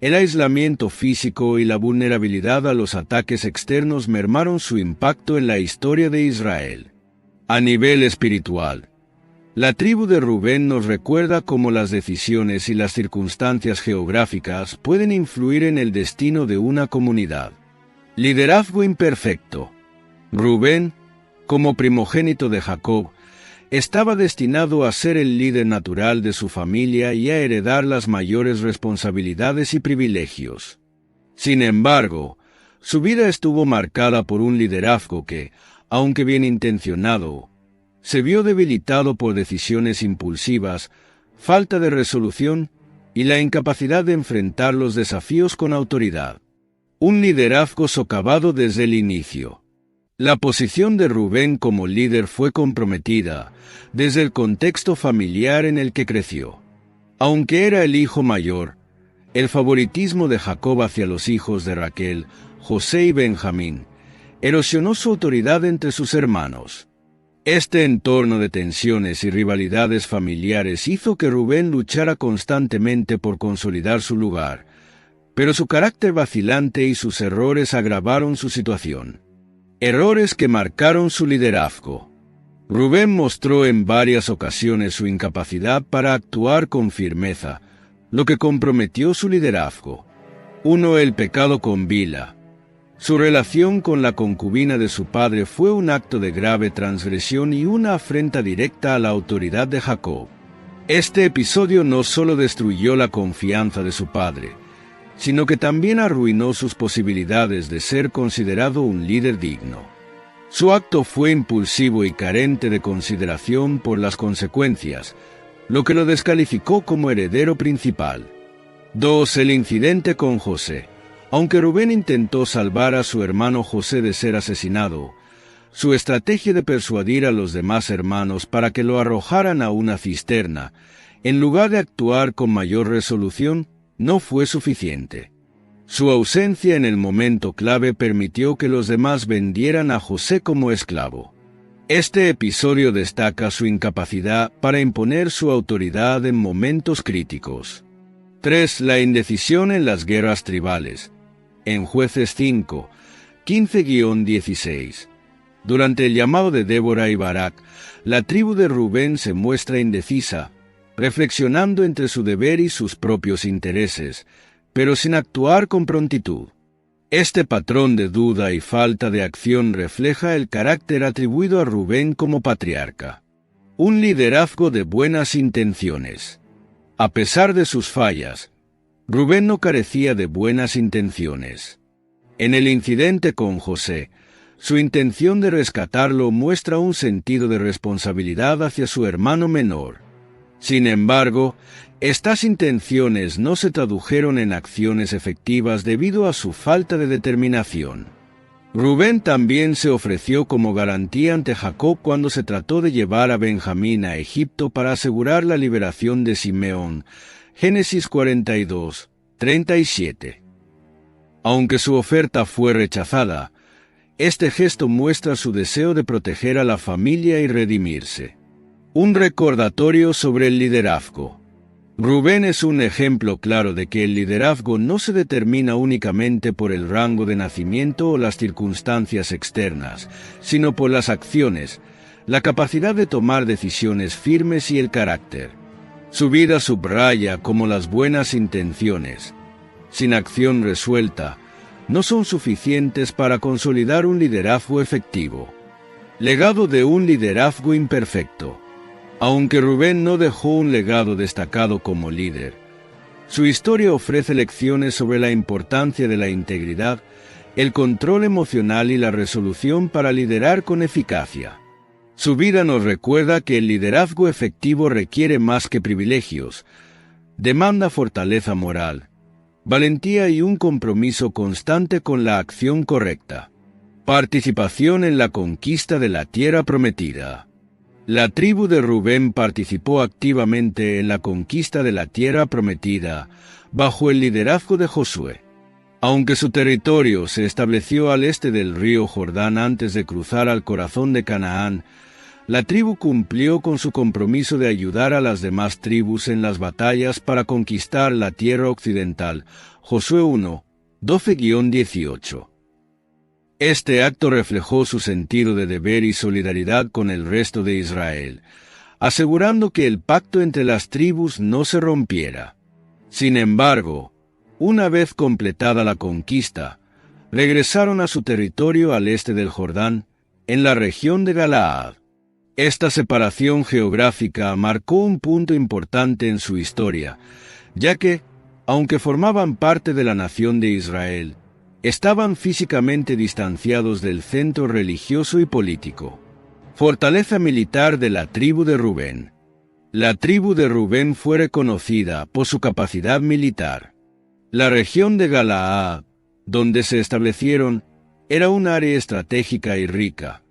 el aislamiento físico y la vulnerabilidad a los ataques externos mermaron su impacto en la historia de Israel. A nivel espiritual, la tribu de Rubén nos recuerda cómo las decisiones y las circunstancias geográficas pueden influir en el destino de una comunidad. Liderazgo imperfecto. Rubén, como primogénito de Jacob, estaba destinado a ser el líder natural de su familia y a heredar las mayores responsabilidades y privilegios. Sin embargo, su vida estuvo marcada por un liderazgo que, aunque bien intencionado, se vio debilitado por decisiones impulsivas, falta de resolución y la incapacidad de enfrentar los desafíos con autoridad. Un liderazgo socavado desde el inicio. La posición de Rubén como líder fue comprometida desde el contexto familiar en el que creció. Aunque era el hijo mayor, el favoritismo de Jacob hacia los hijos de Raquel, José y Benjamín, erosionó su autoridad entre sus hermanos. Este entorno de tensiones y rivalidades familiares hizo que Rubén luchara constantemente por consolidar su lugar, pero su carácter vacilante y sus errores agravaron su situación. Errores que marcaron su liderazgo. Rubén mostró en varias ocasiones su incapacidad para actuar con firmeza, lo que comprometió su liderazgo. 1. El pecado con Bila. Su relación con la concubina de su padre fue un acto de grave transgresión y una afrenta directa a la autoridad de Jacob. Este episodio no solo destruyó la confianza de su padre, sino que también arruinó sus posibilidades de ser considerado un líder digno. Su acto fue impulsivo y carente de consideración por las consecuencias, lo que lo descalificó como heredero principal. 2. El incidente con José. Aunque Rubén intentó salvar a su hermano José de ser asesinado, su estrategia de persuadir a los demás hermanos para que lo arrojaran a una cisterna, en lugar de actuar con mayor resolución, no fue suficiente. Su ausencia en el momento clave permitió que los demás vendieran a José como esclavo. Este episodio destaca su incapacidad para imponer su autoridad en momentos críticos. 3. La indecisión en las guerras tribales. En Jueces 5, 15-16. Durante el llamado de Débora y Barak, la tribu de Rubén se muestra indecisa, reflexionando entre su deber y sus propios intereses, pero sin actuar con prontitud. Este patrón de duda y falta de acción refleja el carácter atribuido a Rubén como patriarca. Un liderazgo de buenas intenciones. A pesar de sus fallas, Rubén no carecía de buenas intenciones. En el incidente con José, su intención de rescatarlo muestra un sentido de responsabilidad hacia su hermano menor. Sin embargo, estas intenciones no se tradujeron en acciones efectivas debido a su falta de determinación. Rubén también se ofreció como garantía ante Jacob cuando se trató de llevar a Benjamín a Egipto para asegurar la liberación de Simeón. Génesis 42, 37. Aunque su oferta fue rechazada, este gesto muestra su deseo de proteger a la familia y redimirse. Un recordatorio sobre el liderazgo. Rubén es un ejemplo claro de que el liderazgo no se determina únicamente por el rango de nacimiento o las circunstancias externas, sino por las acciones, la capacidad de tomar decisiones firmes y el carácter. Su vida subraya cómo las buenas intenciones, sin acción resuelta, no son suficientes para consolidar un liderazgo efectivo. Legado de un liderazgo imperfecto. Aunque Rubén no dejó un legado destacado como líder, su historia ofrece lecciones sobre la importancia de la integridad, el control emocional y la resolución para liderar con eficacia. Su vida nos recuerda que el liderazgo efectivo requiere más que privilegios, demanda fortaleza moral, valentía y un compromiso constante con la acción correcta. Participación en la conquista de la tierra prometida. La tribu de Rubén participó activamente en la conquista de la tierra prometida bajo el liderazgo de Josué. Aunque su territorio se estableció al este del río Jordán antes de cruzar al corazón de Canaán, la tribu cumplió con su compromiso de ayudar a las demás tribus en las batallas para conquistar la tierra occidental. Josué 1, 12-18. Este acto reflejó su sentido de deber y solidaridad con el resto de Israel, asegurando que el pacto entre las tribus no se rompiera. Sin embargo, una vez completada la conquista, regresaron a su territorio al este del Jordán, en la región de Galaad. Esta separación geográfica marcó un punto importante en su historia, ya que, aunque formaban parte de la nación de Israel, estaban físicamente distanciados del centro religioso y político. Fortaleza militar de la tribu de Rubén. La tribu de Rubén fue reconocida por su capacidad militar. La región de Galaad, donde se establecieron, era un área estratégica y rica,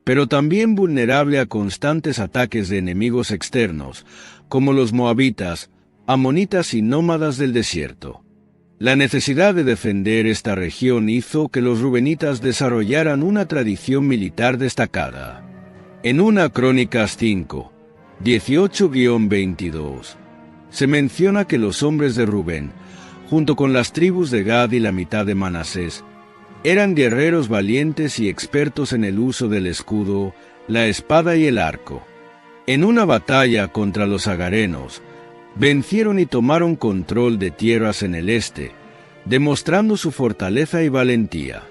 pero también vulnerable a constantes ataques de enemigos externos, como los moabitas, amonitas y nómadas del desierto. La necesidad de defender esta región hizo que los rubenitas desarrollaran una tradición militar destacada. En una Crónicas 5, 18-22, se menciona que los hombres de Rubén, junto con las tribus de Gad y la mitad de Manasés, eran guerreros valientes y expertos en el uso del escudo, la espada y el arco. En una batalla contra los agarenos, vencieron y tomaron control de tierras en el este, demostrando su fortaleza y valentía.